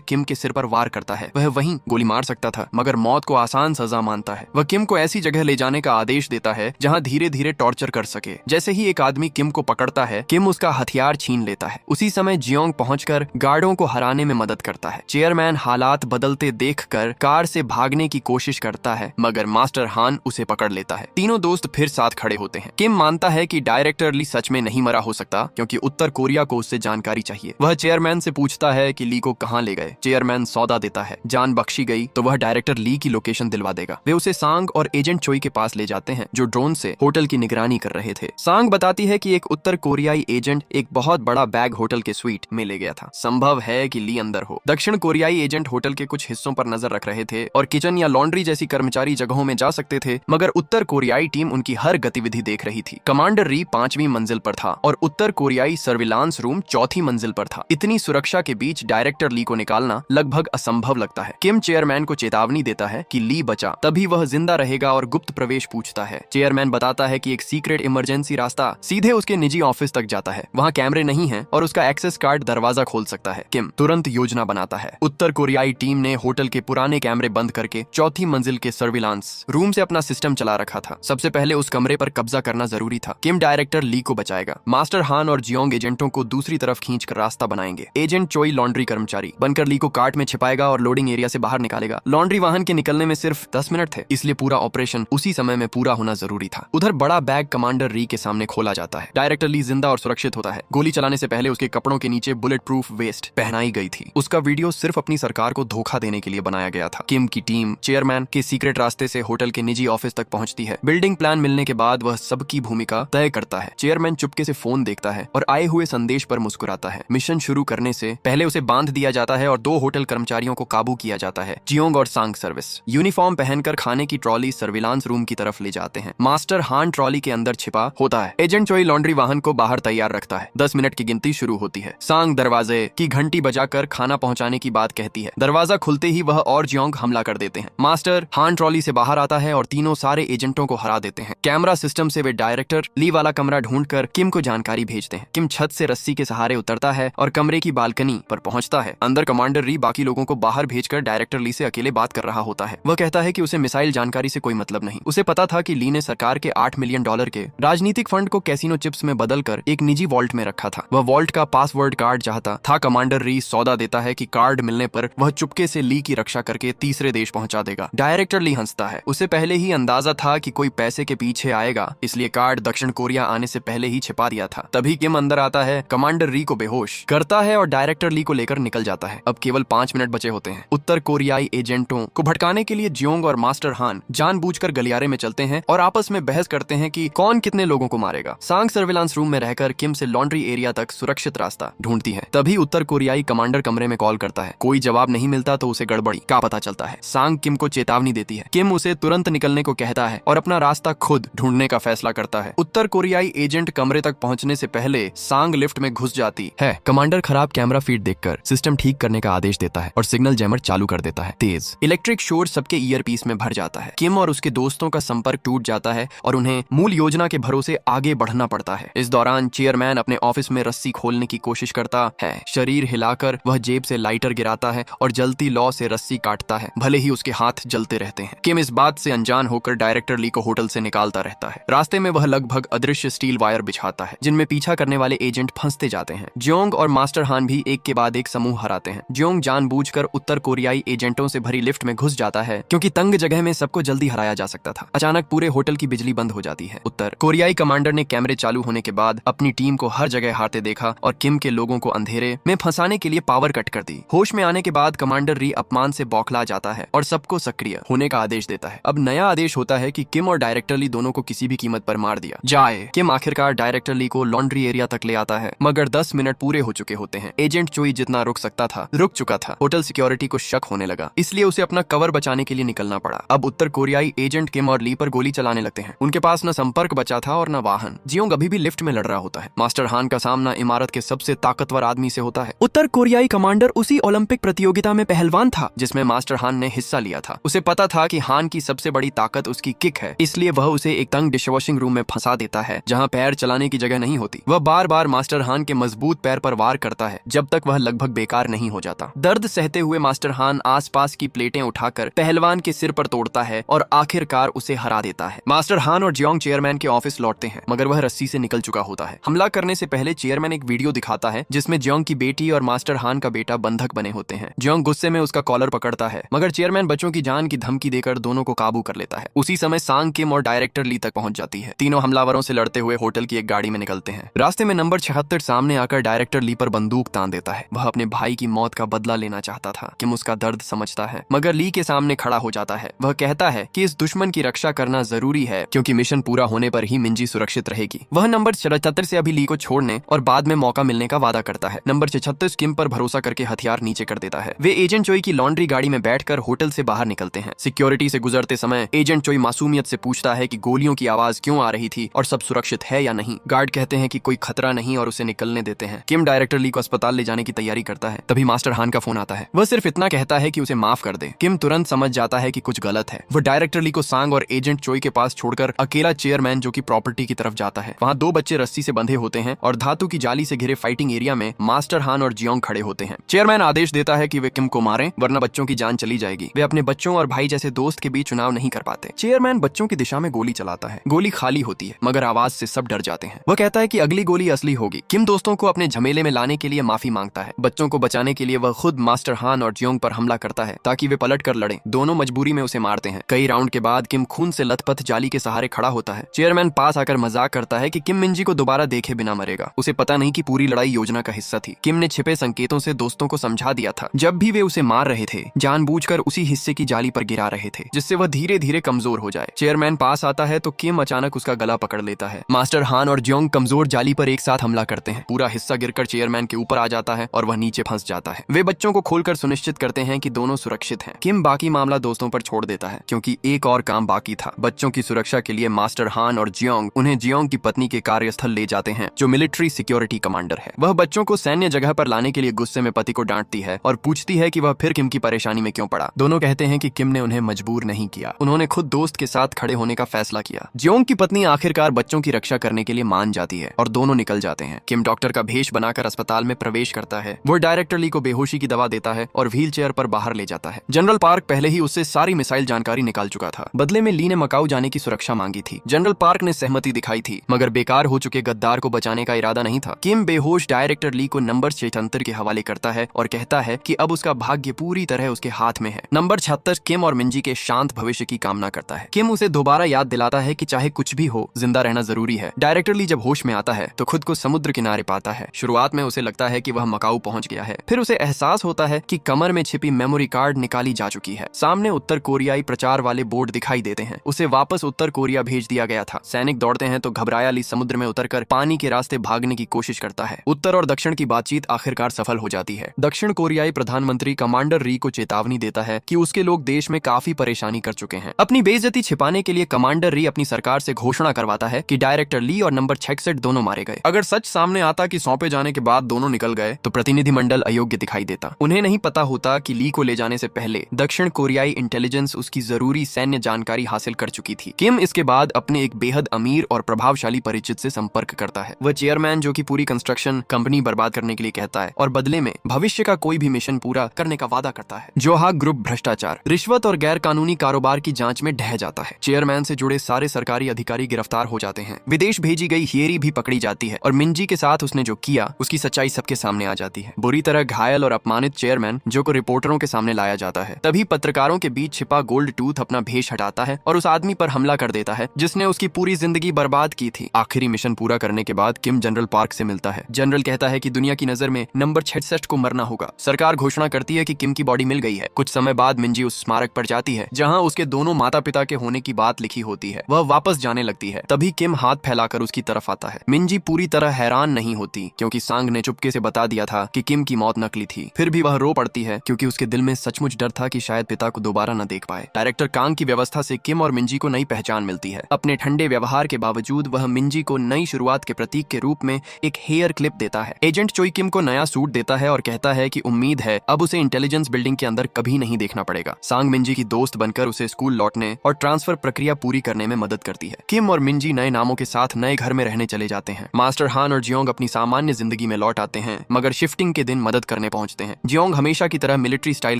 किम के सिर पर वार करता है। वह वहीं गोली मार सकता था, मगर मौत को आसान सजा मानता है। वह किम को ऐसी जगह ले जाने का आदेश देता है जहां धीरे धीरे टॉर्चर कर सके। जैसे ही एक आदमी किम को पकड़ता है, किम उसका हथियार छीन लेता है। उसी समय जियोंग पहुंचकर गार्डों को हराने में मदद करता है। चेयरमैन हालात बदलते देखकर कार से भागने की कोशिश करता है, मगर मास्टर हान उसे पकड़ लेता है। तीनों दोस्त फिर साथ खड़े होते हैं। किम मानता है कि डायरेक्टर ली सच में नहीं मरा हो सकता, क्योंकि उत्तर कोरिया को उससे जानकारी चाहिए। वह चेयरमैन से पूछता है कि ली को कहां ले गए। चेयरमैन सौदा देता है, जान बख्शी गई तो वह डायरेक्टर ली की लोकेशन दिलवा देगा। वे उसे सांग और एजेंट चोई के पास ले जाते हैं, जो ड्रोन से होटल की निगरानी कर रहे थे। सांग बताती है कि एक उत्तर कोरियाई एजेंट एक बहुत बड़ा बैग होटल के स्वीट में ले गया था। संभव है कि ली अंदर हो। दक्षिण कोरियाई एजेंट होटल के कुछ हिस्सों पर नजर रख रहे थे और किचन या लॉन्ड्री जैसी कर्मचारी जगहों में जा सकते थे, मगर उत्तर कोरियाई टीम उनकी हर गतिविधि देख रही थी। कमांडर री 5वीं मंजिल पर था और उत्तर कोरियाई सर्विलांस रूम 4थी मंजिल पर था। इतनी सुरक्षा के बीच डायरेक्टर ली को निकालना लगभग असंभव लगता है। किम चेयरमैन को चेतावनी देता है कि ली बचा, तभी वह जिंदा रहेगा और गुप्त प्रवेश पूछता है। चेयरमैन बताता है कि एक सीक्रेट इमरजेंसी रास्ता सीधे उसके निजी ऑफिस तक जाता है। वहाँ कैमरे नहीं हैं और उसका एक्सेस कार्ड दरवाजा खोल सकता है। किम तुरंत योजना बनाता है। उत्तर कोरियाई टीम ने होटल के पुराने कैमरे बंद करके 4थी मंजिल के सर्विलांस रूम से अपना सिस्टम चला रखा था। सबसे पहले उस कमरे पर कब्जा करना जरूरी था। किम डायरेक्टर ली को बचाएगा। मास्टर हान और जियोंग एजेंटों को दूसरी तरफ खींचकर रास्ता बनाएंगे। एजेंट चोई लॉन्ड्री कर्मचारी बनकर ली को कार्ट में छिपाएगा और लोडिंग एरिया से बाहर निकालेगा। लॉन्ड्री वाहन के निकलने में सिर्फ 10 मिनट थे, इसलिए पूरा ऑपरेशन उसी समय में पूरा होना जरूरी था। उधर बड़ा बैग कमांडर री के सामने खोला जाता है। डायरेक्टर ली जिंदा और सुरक्षित होता है। गोली चलाने से पहले उसके कपड़ों के नीचे बुलेट प्रूफ वेस्ट पहनाई गई थी। उसका वीडियो सिर्फ अपनी सरकार को धोखा देने के लिए बनाया गया था। किम की टीम चेयरमैन के सीक्रेट रास्ते से होटल के निजी ऑफिस तक पहुंचती है। बिल्डिंग प्लान मिलने के बाद वह सबकी भूमिका तय करता है। चेयरमैन चुपके से फोन देखता है और आए हुए संदेश पर मुस्कुराता है। मिशन शुरू करने से पहले उसे बांध दिया जाता है और 2 होटल कर्मचारियों को काबू किया जाता है, जियोंग और सांग सर्विस। यूनिफॉर्म पहनकर खाने की ट्रॉली सर्विलांस रूम की तरफ ले जाते हैं। मास्टर हान ट्रॉली के अंदर छिपा होता है। एजेंट चोई लॉन्ड्री वाहन को बाहर तैयार रखता है। 10 मिनट की गिनती शुरू होती है। सांग दरवाजे की घंटी बजाकर खाना पहुंचाने की बात कहती है। दरवाजा खुलते ही वह और जियोंग हमला कर देते हैं। मास्टर हान ट्रॉली से बाहर आता है और तीनों सारे एजेंटों को हरा देते हैं। कैमरा सिस्टम से वे डायरेक्टर ली वाला कमरा ढूंढकर किम को जानकारी भेजते हैं। किम छत से रस्सी के सहारे उतरता है और कमरे की बालकनी पर पहुंचता है। अंदर कमांडर री बाकी लोगों को बाहर भेजकर डायरेक्टर ली से अकेले बात कर रहा होता है। वह कहता है कि उसे मिसाइल जानकारी से कोई मतलब नहीं। उसे पता था कि ली ने सरकार के $8 मिलियन के राजनीतिक फंड को कैसीनो चिप्स में बदलकर एक निजी वॉल्ट में रखा था। वह वॉल्ट का पासवर्ड कार्ड चाहता था। कमांडर री सौदा देता है कि कार्ड मिलने पर वह चुपके से ली की रक्षा करके तीसरे देश पहुंचा देगा। डायरेक्टर ली हंसता है। उसे पहले ही अंदाजा था कि कोई पैसे के पीछे आएगा, इसलिए कार्ड दक्षिण कोरिया आने से पहले ही छिपा दिया था। तभी किम अंदर आता है, कमांडर री को बेहोश करता है और डायरेक्टर ली को लेकर निकल जाता है। अब केवल 5 मिनट बचे होते हैं। उत्तर कोरियाई एजेंटों को भटकाने के लिए जियोंग और मास्टर हान जानबूझकर गलियारे में चलते हैं और आपस में बहस करते हैं कि कौन कितने लोगों को मारेगा। सांग सर्विलांस रूम में रहकर किम से लॉन्ड्री एरिया तक सुरक्षित रास्ता ढूंढती है। तभी उत्तर कोरियाई कमांडर कमरे में कॉल करता है। कोई जवाब नहीं मिलता तो उसे गड़बड़ी का पता चलता है। सांग किम को चेतावनी देती है। किम उसे तुरंत निकलने को कहता है और अपना रास्ता खुद ढूंढने का फैसला करता है। उत्तर कोरियाई एजेंट कमरे तक पहुंचने से पहले सांग लिफ्ट में घुस जाती है। कमांडर खराब कैमरा फीड देखकर सिस्टम ठीक करने का आदेश देता है और सिग्नल जैमर चालू कर देता है। तेज इलेक्ट्रिक शोर सबके ईयरपीस में भर जाता है। किम और उसके दोस्तों का संपर्क टूट जाता है और उन्हें मूल योजना के भरोसे आगे बढ़ना पड़ता है। इस दौरान चेयरमैन अपने ऑफिस में रस्सी खोलने की कोशिश करता है। शरीर हिलाकर वह जेब से लाइटर गिराता है और जलती लौ से रस्सी काटता है, भले ही उसके हाथ जलते रहते हैं। किम इस बात से अनजान होकर डायरेक्टर ली को होटल से निकालता रहता है। रास्ते में वह लगभग अदृश्य स्टील वायर बिछाता है, जिनमें पीछा करने वाले एजेंट फंसते जाते हैं। जियोंग और मास्टर हान भी एक के बाद एक समूह हराते हैं। जियोंग जानबूझकर उत्तर कोरियाई एजेंटों से भरी लिफ्ट में घुस जाता है, क्योंकि तंग जगह में सबको जल्दी हराया जा सकता था। अचानक पूरे होटल की बिजली बंद हो जाती है। उत्तर कोरियाई कमांडर ने कैमरे चालू होने के बाद अपनी टीम को हर जगह हारते देखा और किम के लोगों को अंधेरे में फंसाने के लिए पावर कट कर दी। होश में आने के बाद कमांडर री अपमान से बौखला जाता है और सबको सक्रिय होने का आदेश देता है। अब नया आदेश होता है कि किम और डायरेक्टर ली दोनों को किसी भी कीमत पर मार दिया जाए। किम आखिरकार डायरेक्टर ली को लॉन्ड्री एरिया तक ले आता है, मगर 10 मिनट पूरे हो चुके होते हैं। एजेंट चोई जितना रुक सकता था रुक चुका था। होटल सिक्योरिटी को शक होने लगा, इसलिए उसे अपना कवर बचाने के लिए निकलना पड़ा। अब उत्तर कोरियाई एजेंट किम और ली पर गोली चलाने लगते हैं। उनके पास न संपर्क बचा था और न वाहन। जियोंग अभी भी लिफ्ट में लड़ रहा होता है। मास्टर हान का सामना इमारत के सबसे ताकतवर आदमी से होता है। उत्तर कोरियाई कमांडर उसी ओलंपिक प्रतियोगिता में पहलवान था जिसमें मास्टर हान ने हिस्सा लिया था। उसे पता था कि हान हान की सबसे बड़ी ताकत उसकी किक है, इसलिए वह उसे एक तंग डिशवॉशिंग रूम में फंसा देता है जहाँ पैर चलाने की जगह नहीं होती। वह बार बार मास्टर हान के मजबूत पैर पर वार करता है जब तक वह लगभग बेकार नहीं हो जाता। दर्द सहते हुए मास्टर हान आसपास की प्लेटें उठाकर पहलवान के सिर पर तोड़ता है और आखिरकार उसे हरा देता है। मास्टर हान और जियोंग चेयरमैन के ऑफिस लौटते हैं, मगर वह रस्सी से निकल चुका होता है। हमला करने से पहले चेयरमैन एक वीडियो दिखाता है जिसमें जियोंग की बेटी और मास्टर हान का बेटा बंधक बने होते हैं। जियोंग गुस्से में उसका कॉलर पकड़ता है, मगर चेयरमैन बच्चों की जान की धमकी देकर दोनों को काबू कर लेता है। उसी समय सांग, किम और डायरेक्टर ली तक पहुंच जाती है। तीनों हमलावरों से लड़ते हुए होटल की एक गाड़ी में निकलते हैं। रास्ते में नंबर 76 सामने आकर डायरेक्टर ली पर बंदूक तान देता है। वह अपने भाई की मौत का बदला लेना चाहता था। किम उसका दर्द समझता है, मगर ली के सामने खड़ा हो जाता है। वह कहता है कि इस दुश्मन की रक्षा करना जरूरी है क्योंकि मिशन पूरा होने पर ही मिंजी सुरक्षित रहेगी। वह नंबर 76 से अभी ली को छोड़ने और बाद में मौका मिलने का वादा करता है। नंबर 76 किम पर भरोसा करके हथियार नीचे कर देता है। वे एजेंट चोई की लॉन्ड्री गाड़ी में बैठकर होटल से बाहर निकलते हैं। सिक्योरिटी से गुजरते समय एजेंट चोई मासूमियत से पूछता है कि गोलियों की आवाज क्यों आ रही थी और सब सुरक्षित है या नहीं। गार्ड कहते हैं कि कोई खतरा नहीं और उसे निकलने देते हैं। किम डायरेक्टर ली को अस्पताल ले जाने की तैयारी करता है। तभी मास्टर हान का फोन आता है। वह सिर्फ इतना कहता है कि उसे माफ कर दे। किम तुरंत समझ जाता है कि कुछ गलत है। वह डायरेक्टर ली को सांग और एजेंट चोई के पास छोड़कर अकेला चेयरमैन जो कि प्रॉपर्टी की तरफ जाता है। वहाँ 2 बच्चे रस्सी से बंधे होते हैं और धातु की जाली से घिरे फाइटिंग एरिया में मास्टर हान और जियोंग खड़े होते हैं। चेयरमैन आदेश देता है कि वे किम को मारें वरना बच्चों की जान चली जाएगी। वे अपने बच्चों और भाई जैसे दोस्त के बीच चुनाव नहीं कर पाते। चेयरमैन बच्चों की दिशा में गोली चलाता है। गोली खाली होती है, मगर आवाज से सब डर जाते हैं। वह कहता है कि अगली गोली असली होगी। किम दोस्तों को अपने झमेले में लाने के लिए माफी मांगता है। बच्चों को बचाने के लिए वह खुद मास्टर हान और जियोंग पर हमला करता है ताकि वे पलट कर लड़ें। दोनों मजबूरी में उसे मारते हैं। कई राउंड के बाद किम खून से लथपथ जाली के सहारे खड़ा होता है। चेयरमैन पास आकर मजाक करता है कि किम मिंजी को दोबारा देखे बिना मरेगा। उसे पता नहीं कि पूरी लड़ाई योजना का हिस्सा थी। किम ने छिपे संकेतों से दोस्तों को समझा दिया था। जब भी वे उसे मार रहे थे जानबूझकर उसी हिस्से की जाली पर गिरा रहे थे जिससे वह धीरे धीरे कमजोर हो जाए। चेयरमैन पास आता है तो किम अचानक उसका गला पकड़ लेता है। मास्टर हान और जियोंग कमजोर जाली पर एक साथ हमला करते हैं। पूरा हिस्सा गिरकर चेयरमैन के ऊपर आ जाता है और वह नीचे फंस जाता है। वे बच्चों को खोलकर सुनिश्चित करते हैं कि दोनों सुरक्षित हैं। किम बाकी मामला दोस्तों पर छोड़ देता है क्योंकि एक और काम बाकी था। बच्चों की सुरक्षा के लिए मास्टर हान और जियोंग उन्हें जियोंग की पत्नी के कार्यस्थल ले जाते हैं जो मिलिट्री सिक्योरिटी कमांडर है। वह बच्चों को सैन्य जगह पर लाने के लिए गुस्से में पति को डांटती है और पूछती है कि वह फिर किम की परेशानी में क्यों पड़ा। दोनों कहते हैं कि किम ने उन्हें मजबूर नहीं किया, उन्होंने खुद दोस्त के साथ खड़े होने का फैसला किया। जियोंग की पत्नी आखिरकार बच्चों की रक्षा करने के लिए मान जाती है और दोनों निकल जाते हैं। किम डॉक्टर का भेष बनाकर अस्पताल में प्रवेश करता है। वो डायरेक्टर ली को बेहोशी की दवा देता है और व्हील चेयर पर बाहर ले जाता है। जनरल पार्क पहले ही उससे सारी मिसाइल जानकारी निकाल चुका था। बदले में ली ने मकाऊ जाने की सुरक्षा मांगी थी। जनरल पार्क ने सहमति दिखाई थी, मगर बेकार हो चुके गद्दार को बचाने का इरादा नहीं था। किम बेहोश डायरेक्टर ली को नंबर 76 के हवाले करता है और कहता है कि अब उसका भाग्य पूरी तरह उसके हाथ में है। नंबर 76 किम और मिंजी के शांत भविष्य की कामना करता है। किम उसे दोबारा याद दिलाता है कि चाहे कुछ भी हो जिंदा रहना जरूरी है। डायरेक्टर ली जब होश में आता है तो खुद को समुद्र किनारे पाता है। शुरुआत में उसे लगता है कि वह मकाऊ पहुंच गया है, फिर उसे एहसास होता है कि कमर में छिपी मेमोरी कार्ड निकाली जा चुकी है। सामने उत्तर कोरियाई प्रचार वाले बोर्ड दिखाई देते हैं। उसे वापस उत्तर कोरिया भेज दिया गया था। सैनिक दौड़ते हैं तो घबराया ली समुद्र में उतरकर पानी के रास्ते भागने की कोशिश करता है। उत्तर और दक्षिण की बातचीत आखिरकार सफल हो जाती है। दक्षिण कोरियाई प्रधानमंत्री कमांडर री को चेतावनी देता है कि उसके लोग देश में काफी परेशानी कर चुके हैं। अपनी बेइज्जती छिपाने के लिए कमांडर री अपनी सरकार से घोषणा करवाता है कि डायरेक्टर ली और नंबर 66 दोनों मारे गए। अगर सच सामने आता कि सौंपे जाने के बाद दोनों निकल गए तो प्रतिनिधिमंडल अयोग्य दिखाई देता। उन्हें नहीं पता होता कि ली को ले जाने से पहले दक्षिण कोरियाई इंटेलिजेंस उसकी जरूरी सैन्य जानकारी हासिल कर चुकी थी। किम इसके बाद अपने एक बेहद अमीर और प्रभावशाली परिचित से संपर्क करता है। वह चेयरमैन जो कि पूरी कंस्ट्रक्शन कंपनी बर्बाद करने के लिए कहता है और बदले में भविष्य का कोई भी मिशन पूरा करने का वादा करता है। जोहा ग्रुप भ्रष्टाचार, रिश्वत और गैर कानूनी कारोबार की जांच में ढह जाता है। चेयरमैन से जुड़े सारे सरकारी अधिकारी गिरफ्तार हो जाते हैं। विदेश भेजी गई हियरी भी पकड़ी जाती है और मिंजी के साथ उसने जो किया उसकी सच्चाई सबके सामने आ जाती है। बुरी तरह घायल और अपमानित चेयरमैन जो को रिपोर्टरों के सामने लाया जाता है। तभी पत्रकारों के बीच छिपा गोल्ड टूथ अपना भेष हटाता है और उस आदमी पर हमला कर देता है जिसने उसकी पूरी जिंदगी बर्बाद की थी। आखिरी मिशन पूरा करने के बाद किम जनरल पार्क से मिलता है। जनरल कहता है कि दुनिया की नजर में नंबर 66 को मरना होगा। सरकार घोषणा करती है कि किम की बॉडी मिल गई है। कुछ समय बाद मिंजी उस स्मारक पर जाती है जहां उसके दोनों माता पिता के होने की बात लिखी होती है। वह वापस जाने लगती है। तभी किम हाथ फैलाकर उसकी तरफ आता है। मिंजी पूरी तरह हैरान नहीं होती क्योंकि सांग ने चुपके से बता दिया था कि किम की मौत नकली थी। फिर भी वह रो पड़ती है क्योंकि उसके दिल में सचमुच डर था कि शायद पिता को दोबारा न देख पाए। डायरेक्टर कांग की व्यवस्था से किम और मिंजी को नई पहचान मिलती है। अपने ठंडे व्यवहार के बावजूद वह मिंजी को नई शुरुआत के प्रतीक के रूप में एक हेयर क्लिप देता है। एजेंट चोई किम को नया सूट देता है और कहता है कि उम्मीद है अब उसे इंटेलिजेंस बिल्डिंग के अंदर कभी नहीं देखना पड़ेगा। सांग मिंजी की दोस्त बनकर उसे स्कूल लौटने और ट्रांसफर प्रक्रिया पूरी करने में मदद करती है। किम और मिंजी नए नामों के साथ नए घर में रहने चले जाते हैं। मास्टर हान और जियोंग अपनी सामान्य जिंदगी में लौट आते हैं, मगर शिफ्टिंग के दिन मदद करने पहुंचते हैं। जियोंग हमेशा की तरह मिलिट्री स्टाइल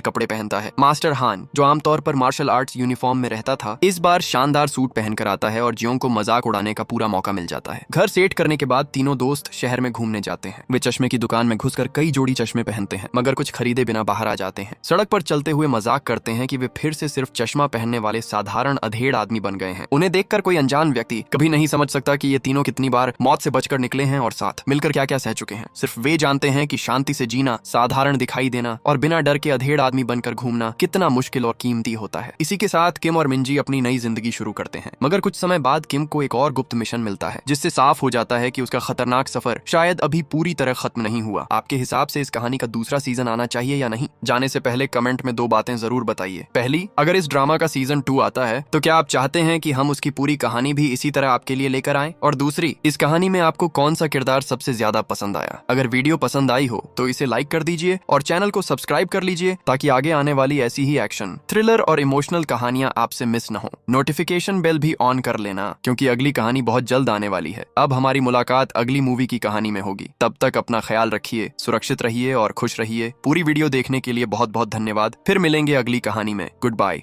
कपड़े पहनता है। मास्टर हान, जो आमतौर पर मार्शल आर्ट्स यूनिफॉर्म में रहता था, इस बार शानदार सूट पहनकर आता है और जियोंग को मजाक उड़ाने का पूरा मौका मिल जाता है। घर सेट करने के बाद तीनों दोस्त शहर में घूमने जाते हैं। वे चश्मे की दुकान में घुसकर कई जोड़ी चश्मे पहनते हैं, मगर कुछ खरीदे बिना बाहर आ जाते हैं। सड़क पर चलते हुए मजाक करते हैं कि वे फिर से सिर्फ चश्मा पहनने वाले साधारण अधेड़ आदमी बन गए हैं। उन्हें देखकर कोई अनजान व्यक्ति कभी नहीं समझ सकता कि ये तीनों कितनी बार मौत से बचकर निकले हैं और साथ मिलकर क्या क्या सह चुके हैं। सिर्फ वे जानते हैं कि शांति से जीना, साधारण दिखाई देना और बिना डर के अधेड़ आदमी बनकर घूमना कितना मुश्किल और कीमती होता है। इसी के साथ किम और मिंजी अपनी नई जिंदगी शुरू करते हैं, मगर कुछ समय बाद किम को एक और गुप्त मिशन मिलता है, जिससे साफ हो जाता है कि उसका खतरनाक सफर शायद अभी पूरी तरह खत्म नहीं हुआ। आपके हिसाब से इस कहानी का दूसरा सीजन आना चाहिए या नहीं? जाने से पहले कमेंट में 2 बातें जरूर बताइए। पहली, अगर इस ड्रामा का सीजन 2 आता है तो क्या आप चाहते हैं कि हम उसकी पूरी कहानी भी इसी तरह आपके लिए लेकर आएं? और दूसरी, इस कहानी में आपको कौन सा किरदार सबसे ज्यादा पसंद आया? अगर वीडियो पसंद आई हो तो इसे लाइक कर दीजिए और चैनल को सब्सक्राइब कर लीजिए, ताकि आगे आने वाली ऐसी ही एक्शन, थ्रिलर और इमोशनल कहानियां आपसे मिस न हो। नोटिफिकेशन बेल भी ऑन कर लेना, क्योंकि अगली कहानी बहुत जल्द आने वाली है। अब हमारी मुलाकात अगली मूवी की कहानी में होगी। तब तक अपना ख्याल रखिए, सुरक्षित रहिए और खुश रहिए। पूरी वीडियो देखने के लिए बहुत बहुत धन्यवाद। फिर मिलेंगे अगली कहानी में। Good bye.